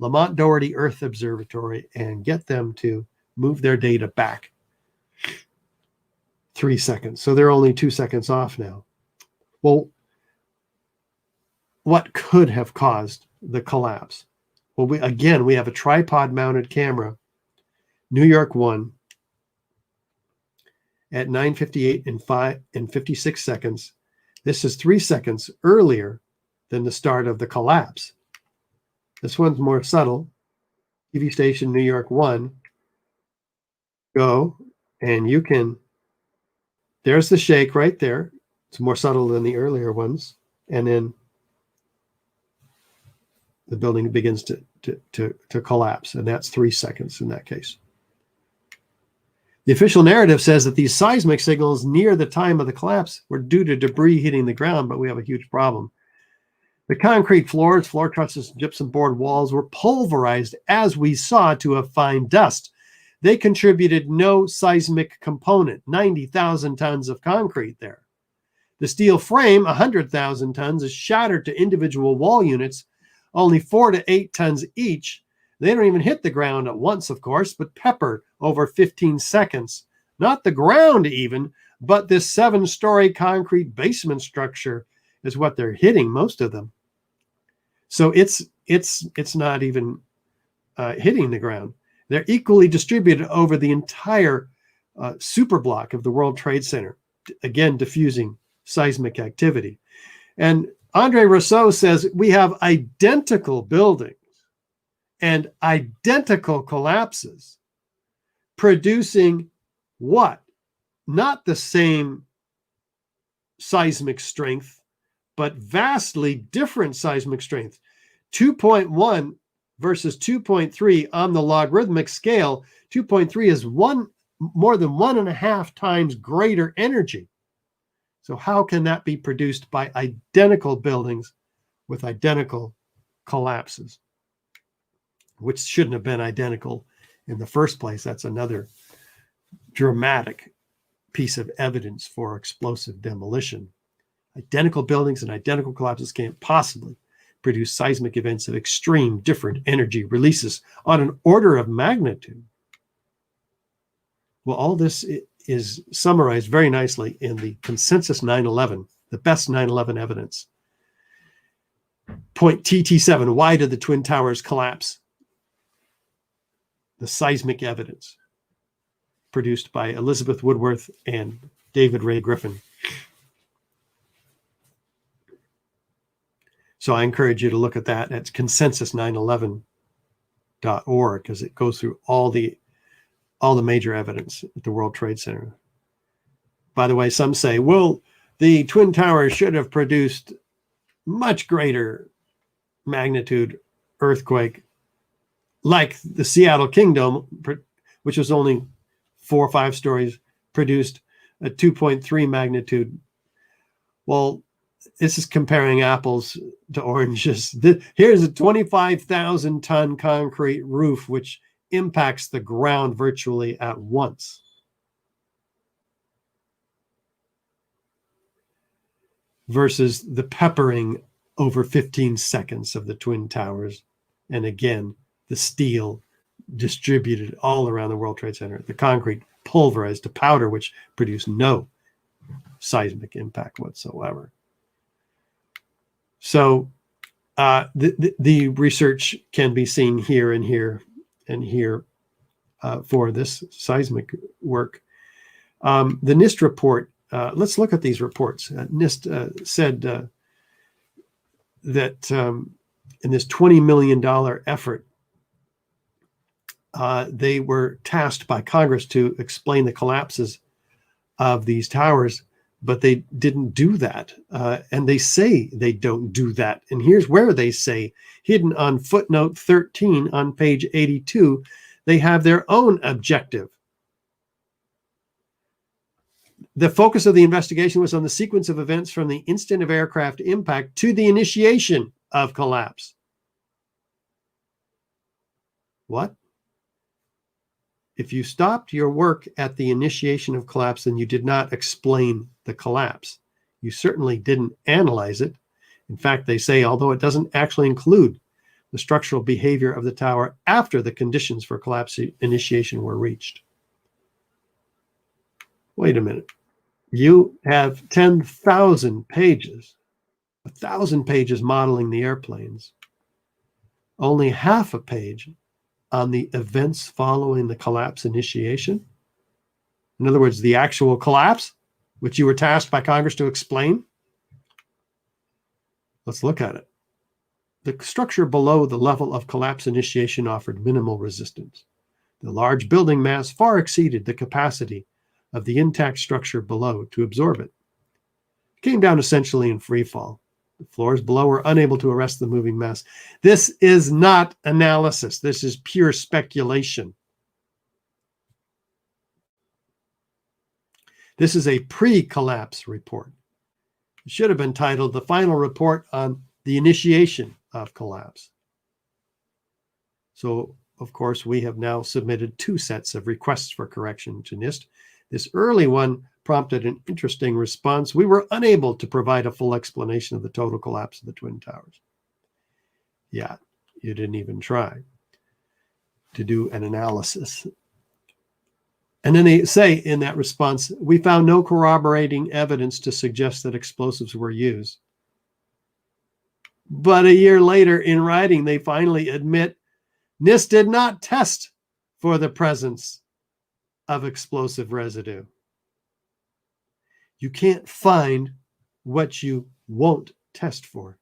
Lamont Doherty Earth Observatory, and get them to move their data back 3 seconds. So they're only 2 seconds off now. Well, what could have caused the collapse? Well, we have a tripod-mounted camera, New York 1, at 9:58 and 56 seconds. This is 3 seconds earlier than the start of the collapse. This one's more subtle. TV station New York 1. Go, and you can, there's the shake right there. It's more subtle than the earlier ones. And then the building begins to collapse, and that's 3 seconds in that case. The official narrative says that these seismic signals near the time of the collapse were due to debris hitting the ground, but we have a huge problem. The concrete floors, floor trusses, gypsum board walls were pulverized, as we saw, to a fine dust. They contributed no seismic component, 90,000 tons of concrete there. The steel frame, 100,000 tons, is shattered to individual wall units, only 4 to 8 tons each. They don't even hit the ground at once, of course, but pepper over 15 seconds. Not the ground even, but this 7-story concrete basement structure is what they're hitting, most of them. So it's not even hitting the ground. They're equally distributed over the entire superblock of the World Trade Center, again, diffusing seismic activity. And Andre Rousseau says we have identical buildings and identical collapses producing what? Not the same seismic strength, but vastly different seismic strength. 2.1 versus 2.3 on the logarithmic scale. 2.3 is more than 1.5 times greater energy. So how can that be produced by identical buildings with identical collapses, which shouldn't have been identical in the first place? That's another dramatic piece of evidence for explosive demolition. Identical buildings and identical collapses can't possibly produce seismic events of extreme different energy releases on an order of magnitude. Well, all this is summarized very nicely in the consensus 9/11, the best 9/11 evidence. Point TT7, why did the Twin Towers collapse? The seismic evidence produced by Elizabeth Woodworth and David Ray Griffin. So I encourage you to look at that at consensus911.org, because it goes through all the major evidence at the World Trade Center. By the way, some say, well, the Twin Towers should have produced much greater magnitude earthquake, like the Seattle Kingdom, which was only 4 or 5 stories, produced a 2.3 magnitude. Well, this is comparing apples to oranges. Here's a 25,000-ton concrete roof, which impacts the ground virtually at once. Versus the peppering over 15 seconds of the Twin Towers. And again, the steel distributed all around the World Trade Center. The concrete pulverized to powder, which produced no seismic impact whatsoever. So the research can be seen here and here and here for this seismic work. The NIST report, let's look at these reports. NIST said that in this $20 million effort, they were tasked by Congress to explain the collapses of these towers but they didn't do that. And they say they don't do that. And here's where they say, hidden on footnote 13 on page 82, they have their own objective. The focus of the investigation was on the sequence of events from the instant of aircraft impact to the initiation of collapse. What? If you stopped your work at the initiation of collapse, then you did not explain the collapse. You certainly didn't analyze it. In fact, they say, although it doesn't actually include the structural behavior of the tower after the conditions for collapse initiation were reached. Wait a minute. You have 10,000 pages, 1,000 pages modeling the airplanes, only half a page on the events following the collapse initiation. In other words, the actual collapse, which you were tasked by Congress to explain. Let's look at it. The structure below the level of collapse initiation offered minimal resistance. The large building mass far exceeded the capacity of the intact structure below to absorb it. It came down essentially in free fall. The floors below were unable to arrest the moving mass. This is not analysis. This is pure speculation. This is a pre-collapse report. It should have been titled The Final Report on the Initiation of Collapse. So, of course, we have now submitted 2 sets of requests for correction to NIST. This early one prompted an interesting response. We were unable to provide a full explanation of the total collapse of the Twin Towers. Yeah, you didn't even try to do an analysis. And then they say in that response, we found no corroborating evidence to suggest that explosives were used. But a year later in writing, they finally admit NIST did not test for the presence of explosive residue. You can't find what you won't test for.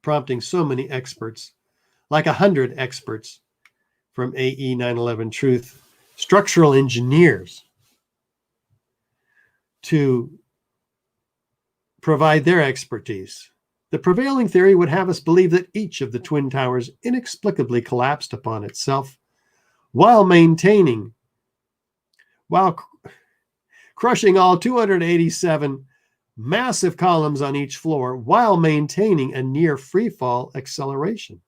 Prompting so many experts, like 100 experts from AE 9/11 Truth, structural engineers, to provide their expertise. The prevailing theory would have us believe that each of the Twin Towers inexplicably collapsed upon itself while crushing all 287 massive columns on each floor while maintaining a near freefall acceleration.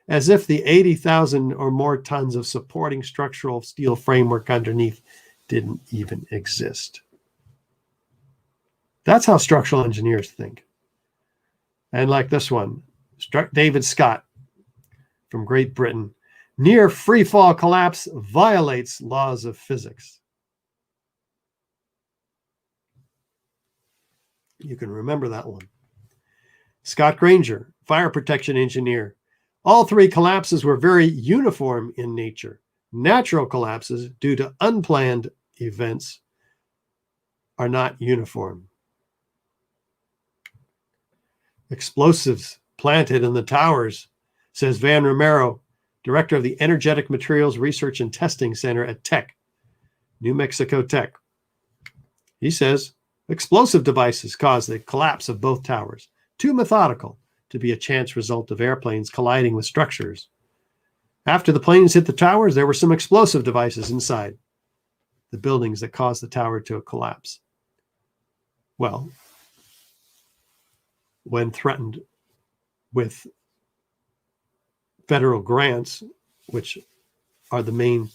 As if the 80,000 or more tons of supporting structural steel framework underneath didn't even exist. That's how structural engineers think. And like this one, David Scott from Great Britain, near freefall collapse violates laws of physics. You can remember that one. Scott Granger, fire protection engineer. All 3 collapses were very uniform in nature. Natural collapses, due to unplanned events, are not uniform. Explosives planted in the towers, says Van Romero, director of the Energetic Materials Research and Testing Center at Tech, New Mexico Tech. He says, explosive devices caused the collapse of both towers, too methodical to be a chance result of airplanes colliding with structures. After the planes hit the towers, there were some explosive devices inside the buildings that caused the tower to collapse. Well, when threatened with federal grants, which are the main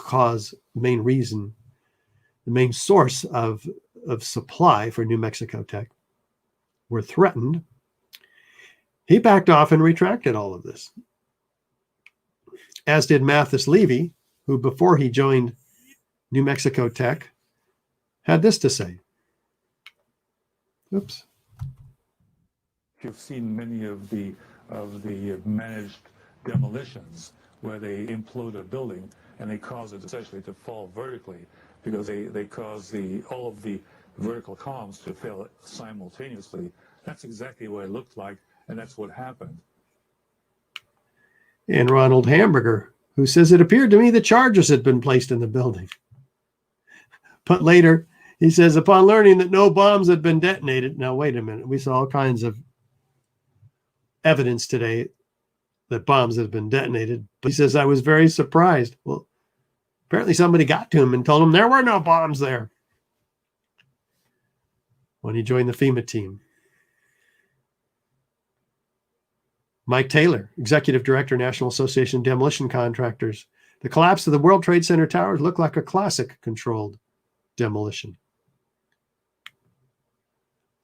source of supply for New Mexico Tech, were threatened, he backed off and retracted all of this. As did Mathis Levy, who before he joined New Mexico Tech had this to say. Oops. You've seen many of the managed demolitions where they implode a building and they cause it essentially to fall vertically because they cause all of the vertical columns to fail simultaneously. That's exactly what it looked like, and that's what happened. And Ronald Hamburger, who says it appeared to me that charges had been placed in the building. But later, he says, upon learning that no bombs had been detonated. Now, wait a minute. We saw all kinds of evidence today that bombs had been detonated. But he says, I was very surprised. Well, apparently somebody got to him and told him there were no bombs there when he joined the FEMA team. Mike Taylor, Executive Director, National Association of Demolition Contractors. The collapse of the World Trade Center towers looked like a classic controlled demolition.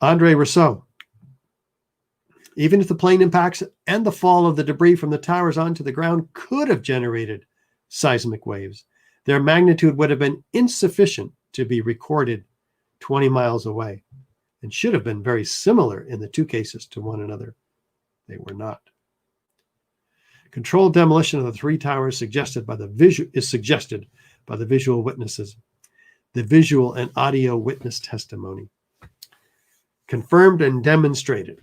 Andre Rousseau. Even if the plane impacts and the fall of the debris from the towers onto the ground could have generated seismic waves, their magnitude would have been insufficient to be recorded 20 miles away and should have been very similar in the two cases to one another. They were not. Controlled demolition of the three towers is suggested by the visual witnesses, the visual and audio witness testimony. Confirmed and demonstrated.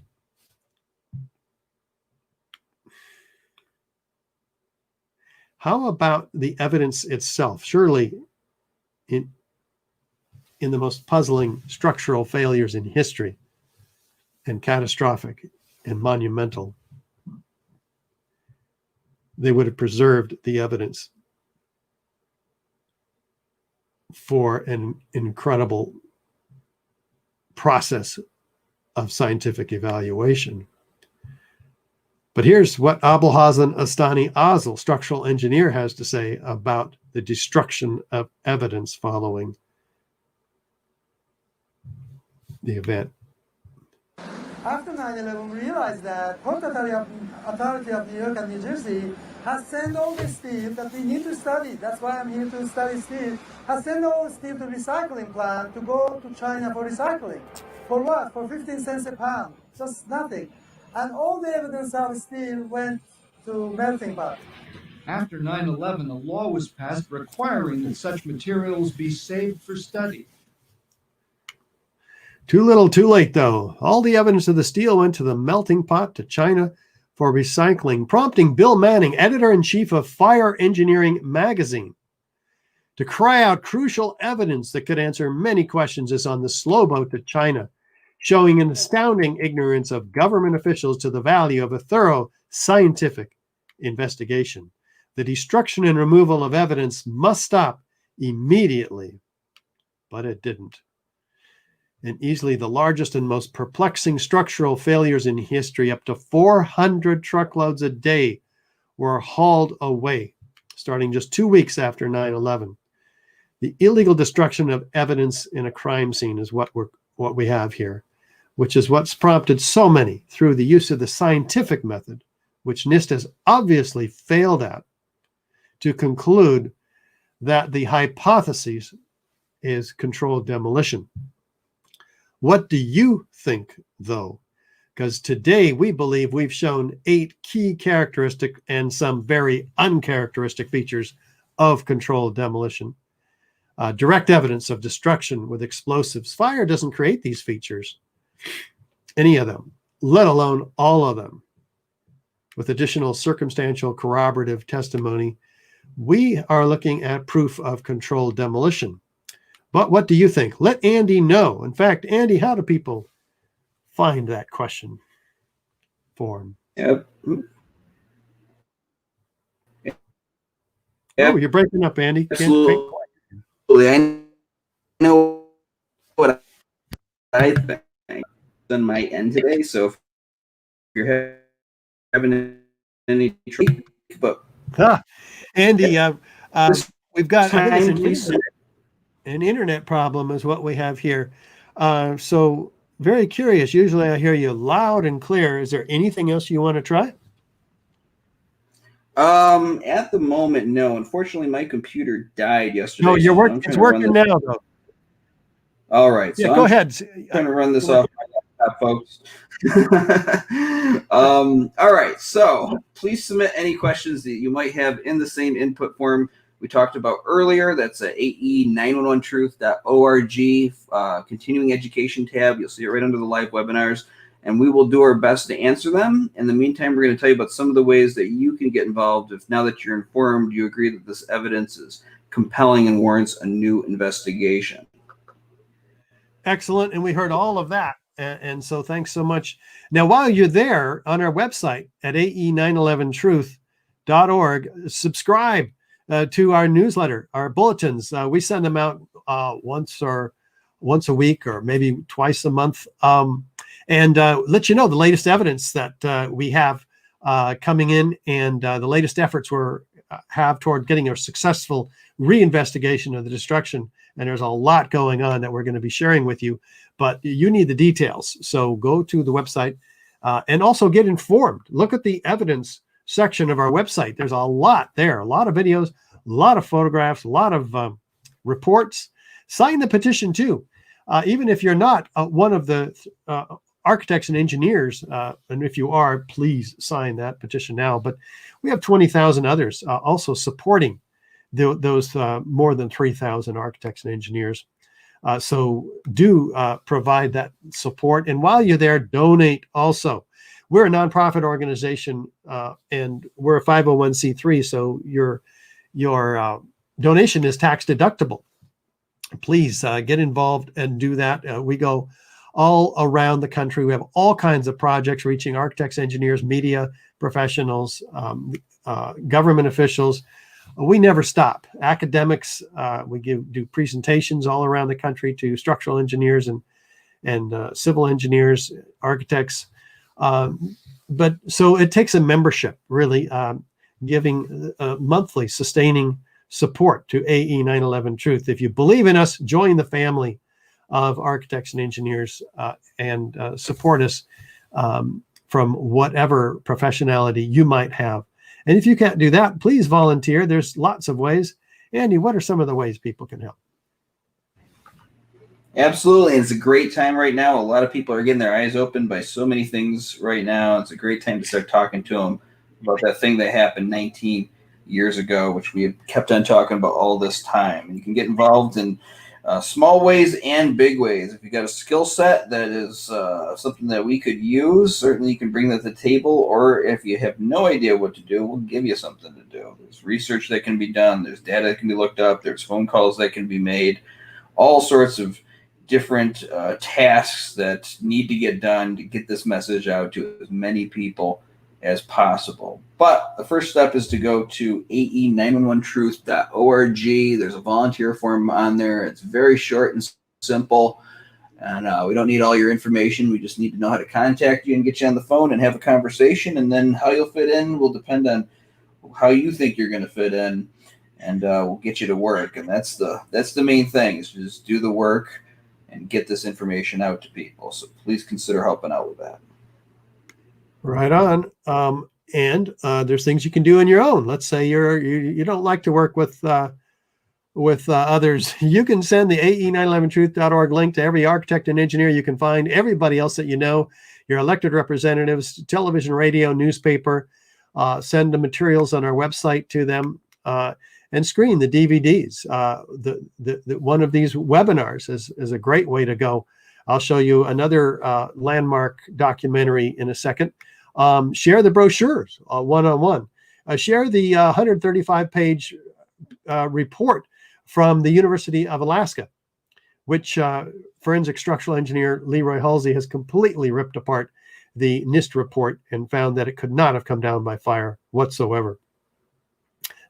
How about the evidence itself? Surely in the most puzzling structural failures in history and catastrophic and monumental, they would have preserved the evidence for an incredible process of scientific evaluation. But here's what Abulhassan Astani Azal, structural engineer, has to say about the destruction of evidence following the event. After 9/11, we realized that Port Authority of New York and New Jersey has sent all the steel that we need to study. That's why I'm here to study steel. Has sent all the steel to recycling plant to go to China for recycling. For what? For 15 cents a pound. Just nothing. And all the evidence of steel went to melting pot. After 9/11, a law was passed requiring that such materials be saved for study. Too little, too late, though. All the evidence of the steel went to the melting pot to China for recycling, prompting Bill Manning, editor-in-chief of Fire Engineering magazine, to cry out crucial evidence that could answer many questions is on the slow boat to China, showing an astounding ignorance of government officials to the value of a thorough scientific investigation. The destruction and removal of evidence must stop immediately, but it didn't. And easily the largest and most perplexing structural failures in history, up to 400 truckloads a day were hauled away, starting just 2 weeks after 9/11. The illegal destruction of evidence in a crime scene is what we have here, which is what's prompted so many, through the use of the scientific method, which NIST has obviously failed at, to conclude that the hypothesis is controlled demolition. What do you think, though? Because today we believe we've shown 8 key characteristic and some very uncharacteristic features of controlled demolition. Direct evidence of destruction with explosives. Fire doesn't create these features, any of them, let alone all of them. With additional circumstantial corroborative testimony, we are looking at proof of controlled demolition. But what do you think? Let Andy know. In fact, Andy, how do people find that question form? Yep. Oh, you're breaking up, Andy. Absolutely. I know what I think on my end today. So if you're having any trouble, but Andy, we've got an internet problem is what we have here. So very curious. Usually I hear you loud and clear. Is there anything else you want to try? At the moment, no. Unfortunately, my computer died yesterday. No, it's working now, though. All right. Yeah, so go ahead. I'm trying to run this off my laptop, folks. All right. So please submit any questions that you might have in the same input form we talked about earlier. That's at ae911truth.org, continuing education tab. You'll see it right under the live webinars, and we will do our best to answer them. In the meantime, we're going to tell you about some of the ways that you can get involved if, now that you're informed, you agree that this evidence is compelling and warrants a new investigation. Excellent. And we heard all of that. And so thanks so much. Now, while you're there on our website at ae911truth.org, subscribe to our newsletter, our bulletins. We send them out once a week or maybe twice a month, and let you know the latest evidence that we have coming in, and the latest efforts we have toward getting a successful reinvestigation of the destruction. And there's a lot going on that we're going to be sharing with you, but you need the details. So go to the website and also get informed. Look at the evidence section of our website. There's a lot there, a lot of videos, a lot of photographs, a lot of reports. Sign the petition too. Even if you're not one of the architects and engineers, and if you are, please sign that petition now. But we have 20,000 others also supporting those more than 3,000 architects and engineers. So do provide that support. And while you're there, donate also. We're a nonprofit organization, and we're a 501c3, so your donation is tax deductible. Please get involved and do that. We go all around the country. We have all kinds of projects reaching architects, engineers, media professionals, government officials. We never stop. Academics, we do presentations all around the country to structural engineers and civil engineers, architects. But so it takes a membership, really, giving monthly sustaining support to AE 911 Truth. If you believe in us, join the family of architects and engineers and support us from whatever professionality you might have. And if you can't do that, please volunteer. There's lots of ways. Andy, what are some of the ways people can help? Absolutely. It's a great time right now. A lot of people are getting their eyes opened by so many things right now. It's a great time to start talking to them about that thing that happened 19 years ago, which we have kept on talking about all this time. And you can get involved in small ways and big ways. If you got a skill set that is something that we could use, certainly you can bring that to the table. Or if you have no idea what to do, we'll give you something to do. There's research that can be done. There's data that can be looked up. There's phone calls that can be made. All sorts of different tasks that need to get done to get this message out to as many people as possible. But the first step is to go to ae911truth.org. There's a volunteer form on there. It's very short and simple. And we don't need all your information. We just need to know how to contact you and get you on the phone and have a conversation. And then how you'll fit in will depend on how you think you're going to fit in. And we'll get you to work. And that's the main thing, is just do the work and get this information out to people. So please consider helping out with that. Right on. And there's things you can do on your own. Let's say you don't like to work with others. You can send the ae911truth.org link to every architect and engineer you can find, everybody else that you know, your elected representatives, television, radio, newspaper. Send the materials on our website to them, and screen the DVDs. One of these webinars is a great way to go. I'll show you another landmark documentary in a second. Share the brochures one-on-one. Share the 135-page report from the University of Alaska, which forensic structural engineer Leroy Halsey has completely ripped apart the NIST report and found that it could not have come down by fire whatsoever.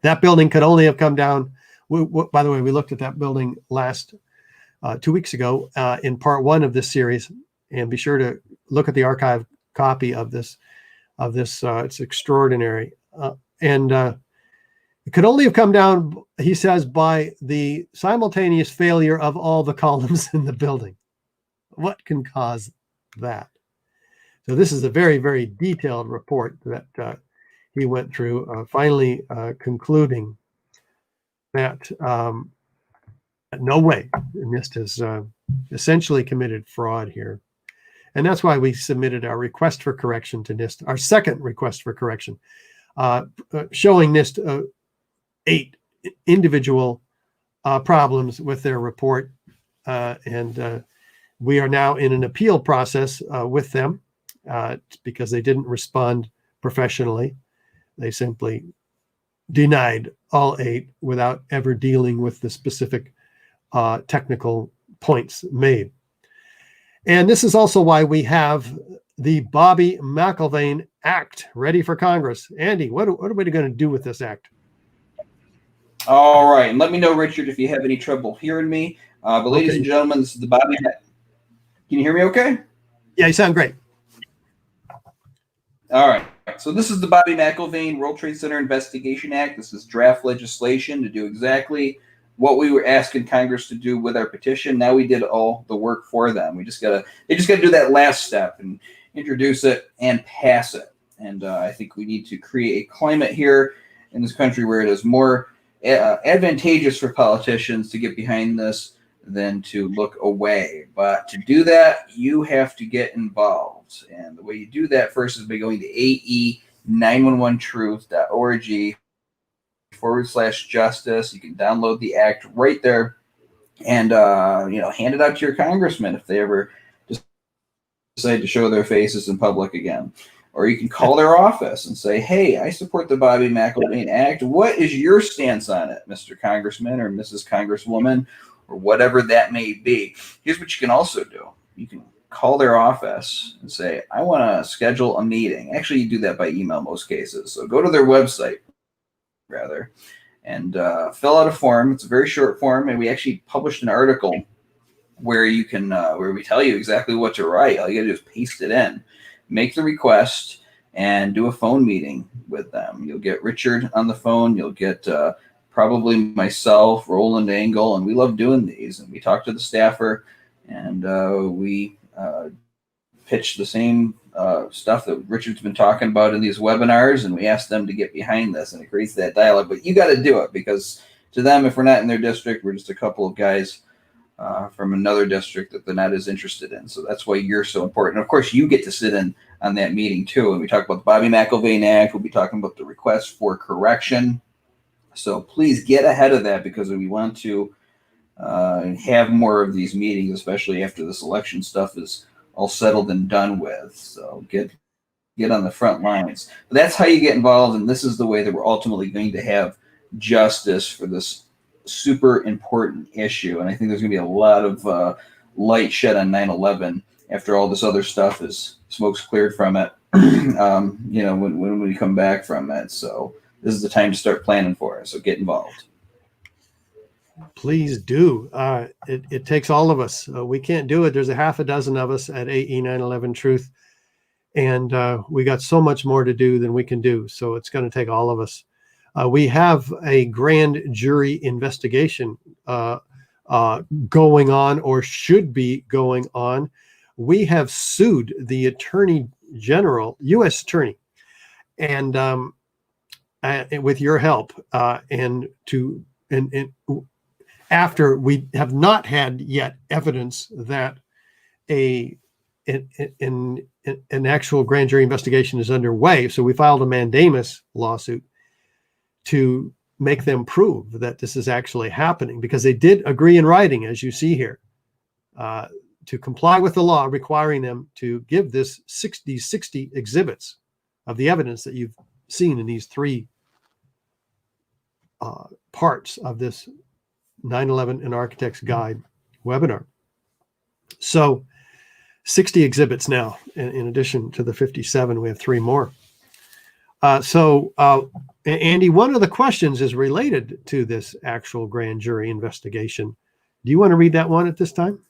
That building could only have come down. By the way, we looked at that building last 2 weeks ago in part 1 of this series, and be sure to look at the archive copy of this. It's extraordinary, and it could only have come down, he says, by the simultaneous failure of all the columns in the building. What can cause that? So this is a very, very detailed report that he went through, finally concluding that no way NIST has essentially committed fraud here. And that's why we submitted our request for correction to NIST, our second request for correction, showing NIST 8 individual problems with their report. And we are now in an appeal process with them because they didn't respond professionally. They simply denied all 8 without ever dealing with the specific technical points made. And this is also why we have the Bobby McIlvaine Act ready for Congress. Andy, what are we going to do with this act? All right, and let me know, Richard, if you have any trouble hearing me. But ladies and gentlemen, this is the Bobby. Can you hear me okay? Yeah, you sound great. All right. So this is the Bobby McIlvaine World Trade Center Investigation Act. This is draft legislation to do exactly what we were asking Congress to do with our petition. Now we did all the work for them. They just gotta do that last step and introduce it and pass it. And I think we need to create a climate here in this country where it is more advantageous for politicians to get behind this than to look away. But to do that, you have to get involved. And the way you do that first is by going to ae911truth.org/justice. You can download the act right there and hand it out to your congressman if they ever decide to show their faces in public again. Or you can call their office and say, hey, I support the Bobby McIlvaine Act. What is your stance on it, Mr. Congressman or Mrs. Congresswoman, or whatever that may be? Here's what you can also do. You can call their office and say, I want to schedule a meeting. Actually, you do that by email most cases. So go to their website, rather, and fill out a form. It's a very short form, and we actually published an article where you can where we tell you exactly what to write. All you got to do is paste it in, make the request, and do a phone meeting with them. You'll get Richard on the phone. You'll get probably myself, Roland Engel, and we love doing these. And we talk to the staffer, and we pitch the same stuff that Richard's been talking about in these webinars, and we ask them to get behind this, and it creates that dialogue. But you got to do it, because to them, if we're not in their district, we're just a couple of guys from another district that they're not as interested in. So that's why you're so important. And of course, you get to sit in on that meeting too. And we talk about the Bobby McIlvaine Act. We'll be talking about the request for correction. So please get ahead of that, because we want to have more of these meetings, especially after this election stuff is all settled and done with. So get on the front lines. But that's how you get involved, and this is the way that we're ultimately going to have justice for this super important issue. And I think there's going to be a lot of light shed on 9/11 after all this other stuff is smoke's cleared from it. When we come back from it. So this is the time to start planning for it. So get involved. Please do. It takes all of us. We can't do it. There's a half a dozen of us at AE 911 Truth, and we got so much more to do than we can do. So it's going to take all of us. We have a grand jury investigation going on, or should be going on. We have sued the Attorney General, U.S. Attorney, and with your help, after we have not had yet evidence that an actual grand jury investigation is underway. So we filed a mandamus lawsuit to make them prove that this is actually happening, because they did agree in writing, as you see here, to comply with the law requiring them to give these 60 exhibits of the evidence that you've seen in these three parts of this 9/11 An Architect's Guide webinar. So 60 exhibits now. In addition to the 57, we have 3 more. Andy, one of the questions is related to this actual grand jury investigation. Do you want to read that one at this time?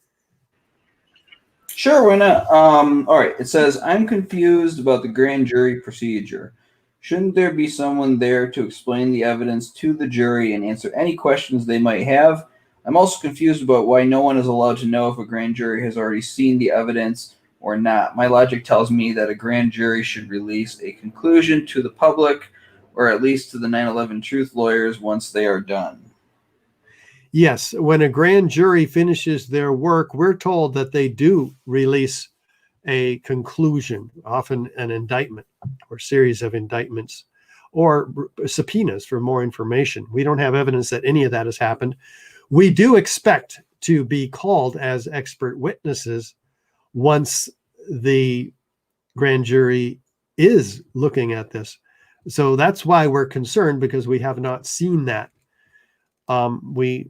Sure, why not? All right, it says, I'm confused about the grand jury procedure. Shouldn't there be someone there to explain the evidence to the jury and answer any questions they might have? I'm also confused about why no one is allowed to know if a grand jury has already seen the evidence or not. My logic tells me that a grand jury should release a conclusion to the public, or at least to the 9/11 Truth lawyers once they are done. Yes, when a grand jury finishes their work, we're told that they do release a conclusion, often an indictment or series of indictments or subpoenas for more information. We don't have evidence that any of that has happened. We do expect to be called as expert witnesses once the grand jury is looking at this. So that's why we're concerned, because we have not seen that. The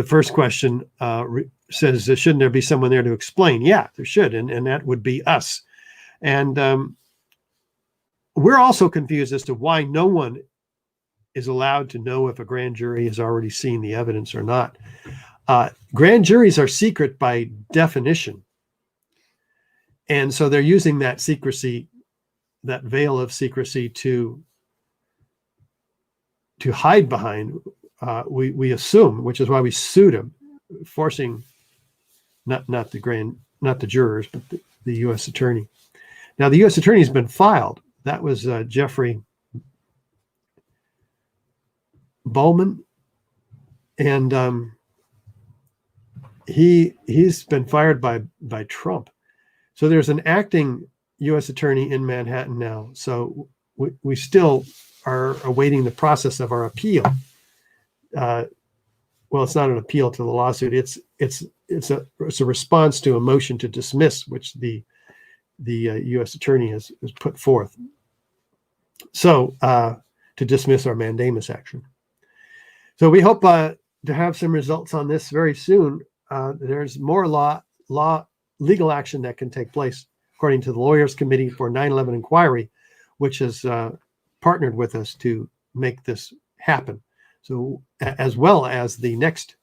first question says, shouldn't there be someone there to explain? Yeah, there should, and that would be us. And we're also confused as to why no one is allowed to know if a grand jury has already seen the evidence or not. Grand juries are secret by definition. And so they're using that secrecy, that veil of secrecy, to hide behind, we assume, which is why we sued him, forcing not the jurors, but the U.S. attorney. Now, the U.S. attorney has been filed. That was Jeffrey Bowman, and he's been fired by Trump. So there's an acting U.S. attorney in Manhattan now. So we still are awaiting the process of our appeal. Well, it's not an appeal to the lawsuit. It's a response to a motion to dismiss, which the U.S. attorney has put forth. So to dismiss our mandamus action. So we hope to have some results on this very soon. There's more legal action that can take place, according to the Lawyers Committee for 9/11 Inquiry, which has partnered with us to make this happen. So, as well as the next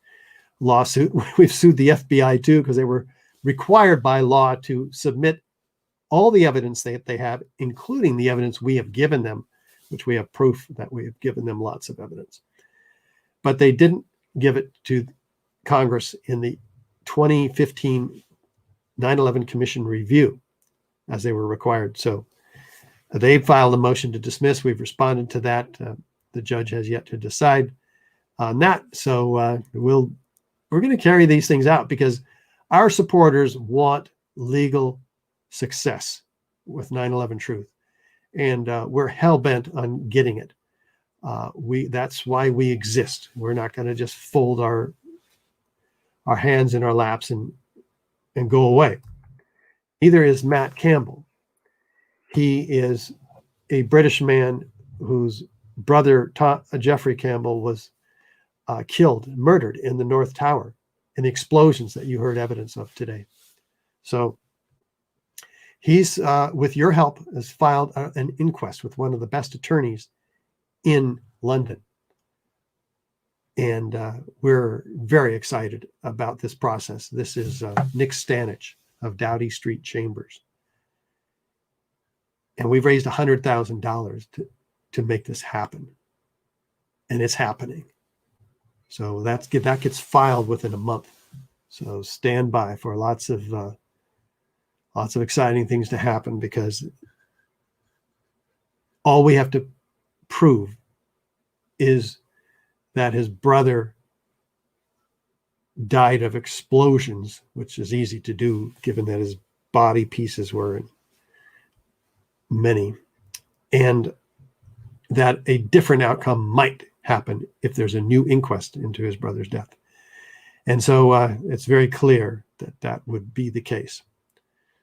lawsuit, we've sued the FBI too, because they were required by law to submit all the evidence that they have, including the evidence we have given them, which we have proof that we have given them lots of evidence. But they didn't give it to Congress in the 2015 9/11 Commission review, as they were required. So they filed a motion to dismiss. We've responded to that. The judge has yet to decide on that. So we're going to carry these things out, because our supporters want legal success with 9/11 Truth, and we're hell-bent on getting it. That's why we exist. We're not going to just fold our hands in our laps and go away. Neither is Matt Campbell. He is a British man whose brother, Jeffrey Campbell, was murdered in the North Tower in the explosions that you heard evidence of today. So he's, with your help, has filed an inquest with one of the best attorneys in London. And we're very excited about this process. This is Nick Stanich of Doughty Street Chambers. And we've raised $100,000 to make this happen. And it's happening. So that gets filed within a month. So stand by for lots of exciting things to happen, because all we have to prove is that his brother died of explosions, which is easy to do given that his body pieces were in many, and that a different outcome might happen if there's a new inquest into his brother's death. And so it's very clear that that would be the case.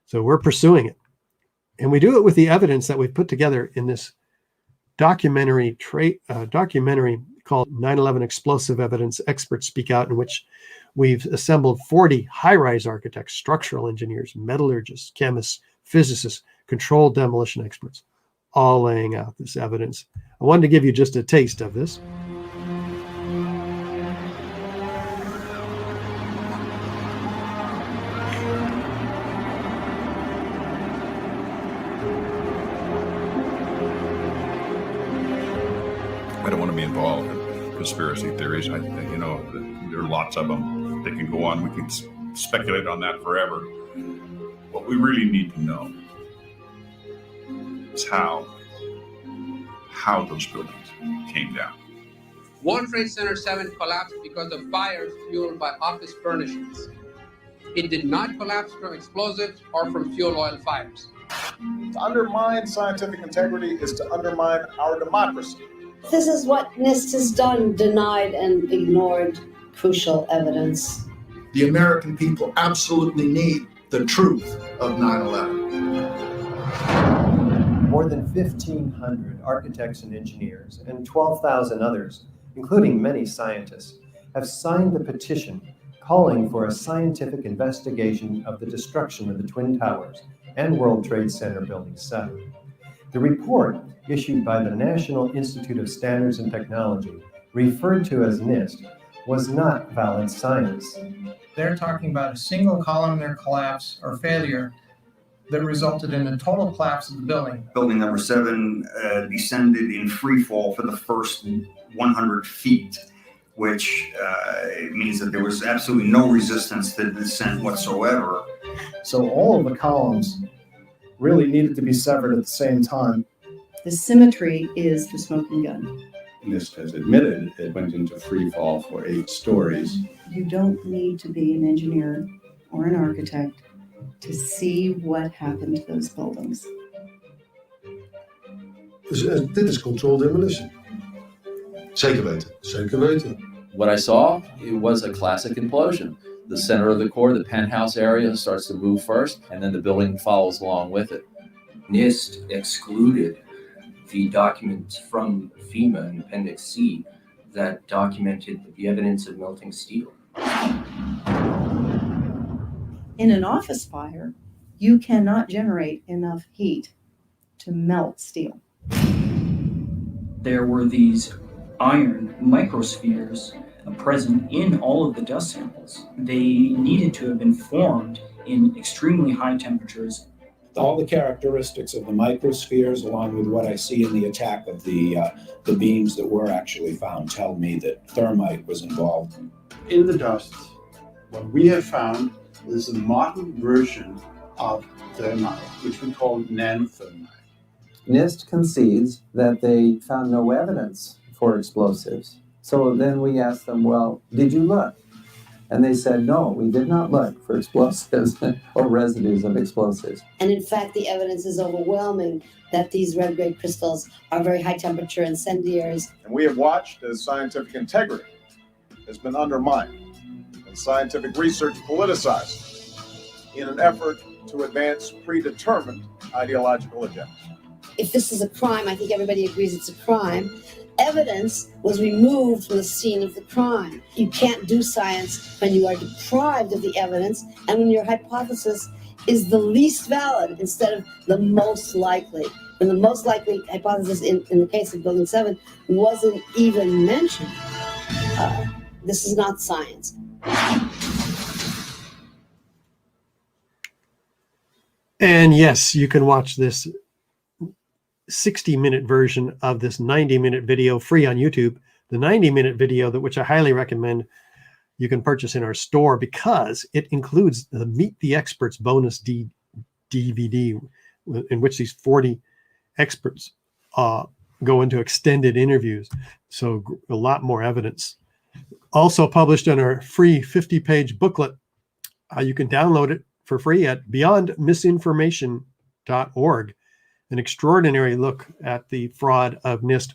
So we're pursuing it. And we do it with the evidence that we've put together in this documentary called 9/11 Explosive Evidence Experts Speak Out, in which we've assembled 40 high-rise architects, structural engineers, metallurgists, chemists, physicists, controlled demolition experts, all laying out this evidence. I wanted to give you just a taste of this. I don't want to be involved in conspiracy theories. There are lots of them. They can go on. We can speculate on that forever. What we really need to know is how those buildings came down. World Trade Center 7 collapsed because of fires fueled by office furnishings. It did not collapse from explosives or from fuel oil fires. To undermine scientific integrity is to undermine our democracy. This is what NIST has done, denied and ignored crucial evidence. The American people absolutely need the truth of 9/11. More than 1,500 architects and engineers and 12,000 others, including many scientists, have signed the petition calling for a scientific investigation of the destruction of the Twin Towers and World Trade Center Building 7. The report, issued by the National Institute of Standards and Technology, referred to as NIST, was not valid science. They're talking about a single columnar collapse or failure that resulted in a total collapse of the building. Building number 7 descended in free fall for the first 100 feet, which means that there was absolutely no resistance to the descent whatsoever. So all of the columns really needed to be severed at the same time. The symmetry is the smoking gun. NIST has admitted it went into free fall for 8 stories. You don't need to be an engineer or an architect to see what happened to those buildings. Dus dit is controlled demolition. Zeker weten, zeker weten. What I saw, it was a classic implosion. The center of the core, the penthouse area, starts to move first, and then the building follows along with it. NIST excluded the documents from FEMA in Appendix C that documented the evidence of melting steel. In an office fire, you cannot generate enough heat to melt steel. There were these iron microspheres present in all of the dust samples. They needed to have been formed in extremely high temperatures. All the characteristics of the microspheres, along with what I see in the attack of the beams that were actually found, tell me that thermite was involved. In the dust, what we have found is a modern version of thermite, which we call nanothermite. NIST concedes that they found no evidence for explosives. So then we asked them, well, did you look? And they said, no, we did not look for explosives or residues of explosives. And in fact, the evidence is overwhelming that these red-grade crystals are very high-temperature incendiaries. And we have watched as scientific integrity has been undermined and scientific research politicized in an effort to advance predetermined ideological agendas. If this is a crime, I think everybody agrees it's a crime. Evidence was removed from the scene of the crime. You can't do science when you are deprived of the evidence and when your hypothesis is the least valid instead of the most likely. When the most likely hypothesis in the case of Building 7 wasn't even mentioned. This is not science. And yes, you can watch this 60-minute version of this 90-minute video free on YouTube. The 90-minute video, which I highly recommend you can purchase in our store because it includes the Meet the Experts bonus DVD in which these 40 experts go into extended interviews. So a lot more evidence. Also published in our free 50-page booklet. You can download it for free at beyondmisinformation.org. An extraordinary look at the fraud of NIST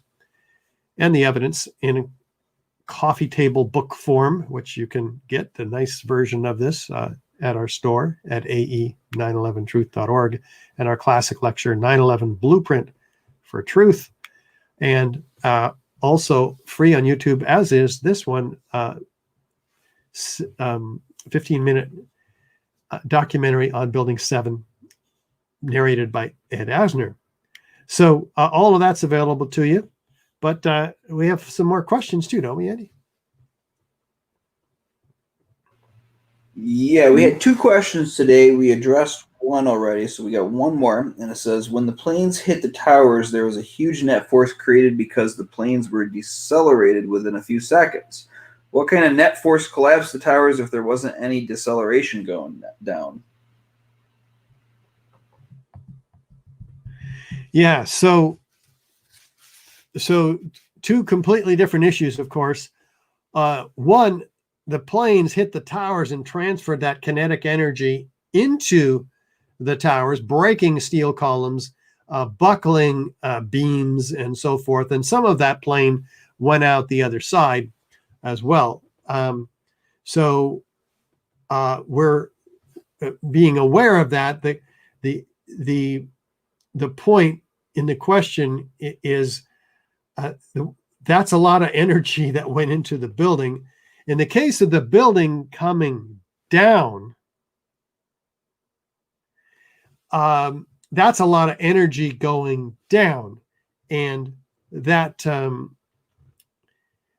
and the evidence in a coffee table book form, which you can get the nice version of this at our store at ae911truth.org, and our classic lecture 9/11 Blueprint for Truth, and also free on YouTube, as is this one 15-minute documentary on Building 7, narrated by Ed Asner. So all of that's available to you, but we have some more questions too, don't we, Andy? Yeah, we had 2 questions today. We addressed one already, so we got one more, and it says, when the planes hit the towers, there was a huge net force created because the planes were decelerated within a few seconds. What kind of net force collapsed the towers if there wasn't any deceleration going down? Yeah, so 2 completely different issues, of course. One, the planes hit the towers and transferred that kinetic energy into the towers, breaking steel columns, buckling beams, and so forth. And some of that plane went out the other side as well. So we're being aware of that. The point in the question is that's a lot of energy that went into the building. In the case of the building coming down, that's a lot of energy going down, and that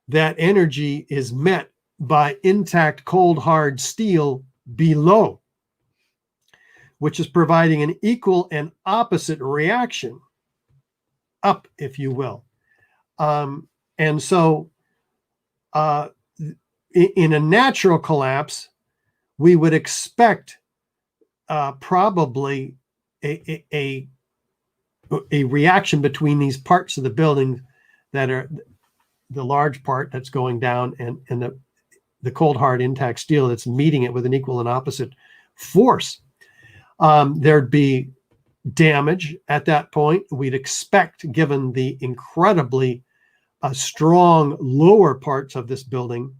that energy is met by intact cold hard steel below, which is providing an equal and opposite reaction up, if you will. And so in a natural collapse, we would expect probably a reaction between these parts of the building that are the large part that's going down and the cold hard intact steel that's meeting it with an equal and opposite force. There'd be damage at that point. We'd expect, given the incredibly strong lower parts of this building,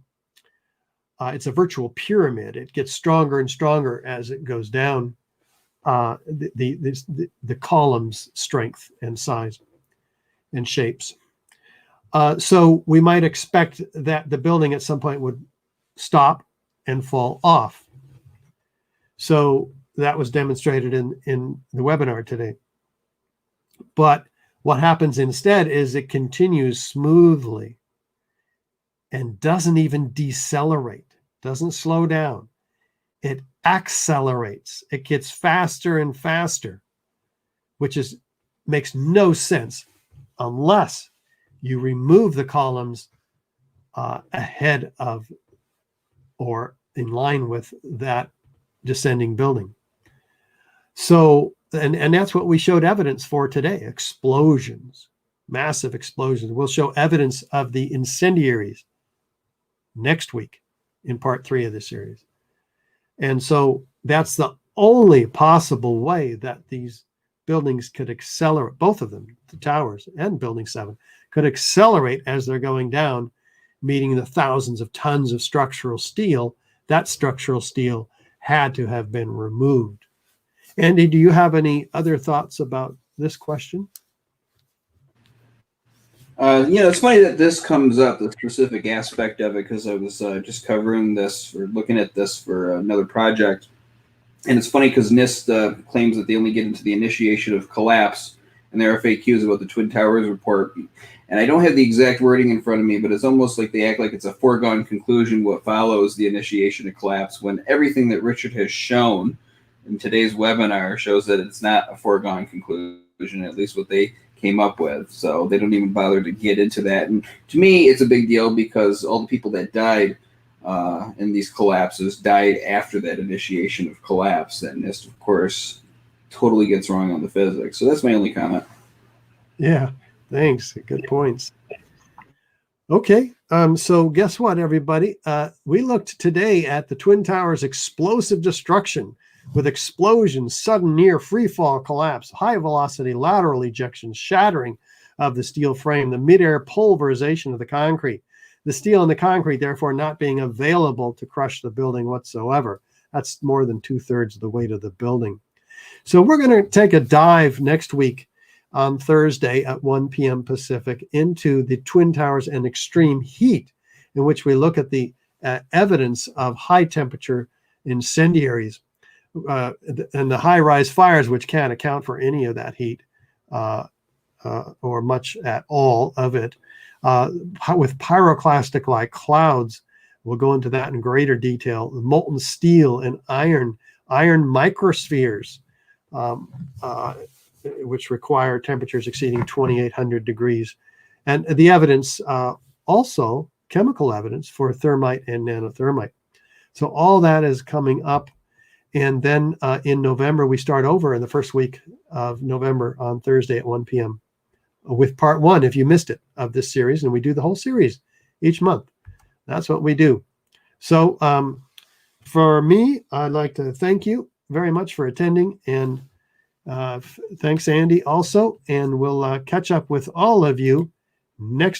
it's a virtual pyramid. It gets stronger and stronger as it goes down, the column's strength and size and shapes. So we might expect that the building at some point would stop and fall off. So that was demonstrated in the webinar today. But what happens instead is it continues smoothly and doesn't even decelerate, doesn't slow down. It accelerates. It gets faster and faster, which makes no sense unless you remove the columns ahead of or in line with that descending building. So, and that's what we showed evidence for today: explosions, massive explosions. We'll show evidence of the incendiaries next week in part 3 of this series. And so that's the only possible way that these buildings could accelerate, both of them, the towers and Building 7, could accelerate as they're going down, meeting the thousands of tons of structural steel. That structural steel had to have been removed. Andy, do you have any other thoughts about this question? It's funny that this comes up, the specific aspect of it, because I was just covering this or looking at this for another project. And it's funny because NIST claims that they only get into the initiation of collapse and their FAQs about the Twin Towers report. And I don't have the exact wording in front of me, but it's almost like they act like it's a foregone conclusion what follows the initiation of collapse, when everything that Richard has shown in today's webinar shows that it's not a foregone conclusion, at least what they came up with. So they don't even bother to get into that. And to me, it's a big deal because all the people that died in these collapses died after that initiation of collapse. That NIST, of course, totally gets wrong on the physics. So that's my only comment. Yeah, thanks. Good points. Okay, so guess what, everybody? We looked today at the Twin Towers' explosive destruction with explosions, sudden near free fall collapse, high velocity lateral ejection, shattering of the steel frame, the midair pulverization of the concrete, the steel and the concrete therefore not being available to crush the building whatsoever. That's more than 2/3 of the weight of the building. So we're going to take a dive next week on Thursday at 1 p.m. Pacific into the Twin Towers and extreme heat, in which we look at the evidence of high temperature incendiaries and the high-rise fires, which can't account for any of that heat or much at all of it, with pyroclastic-like clouds. We'll go into that in greater detail. Molten steel and iron microspheres, which require temperatures exceeding 2,800 degrees. And the evidence, also chemical evidence for thermite and nanothermite. So all that is coming up. And then in November, we start over in the first week of November on Thursday at 1 p.m. with part 1, if you missed it, of this series. And we do the whole series each month. That's what we do. So for me, I'd like to thank you very much for attending. And thanks, Andy, also. And we'll catch up with all of you next week.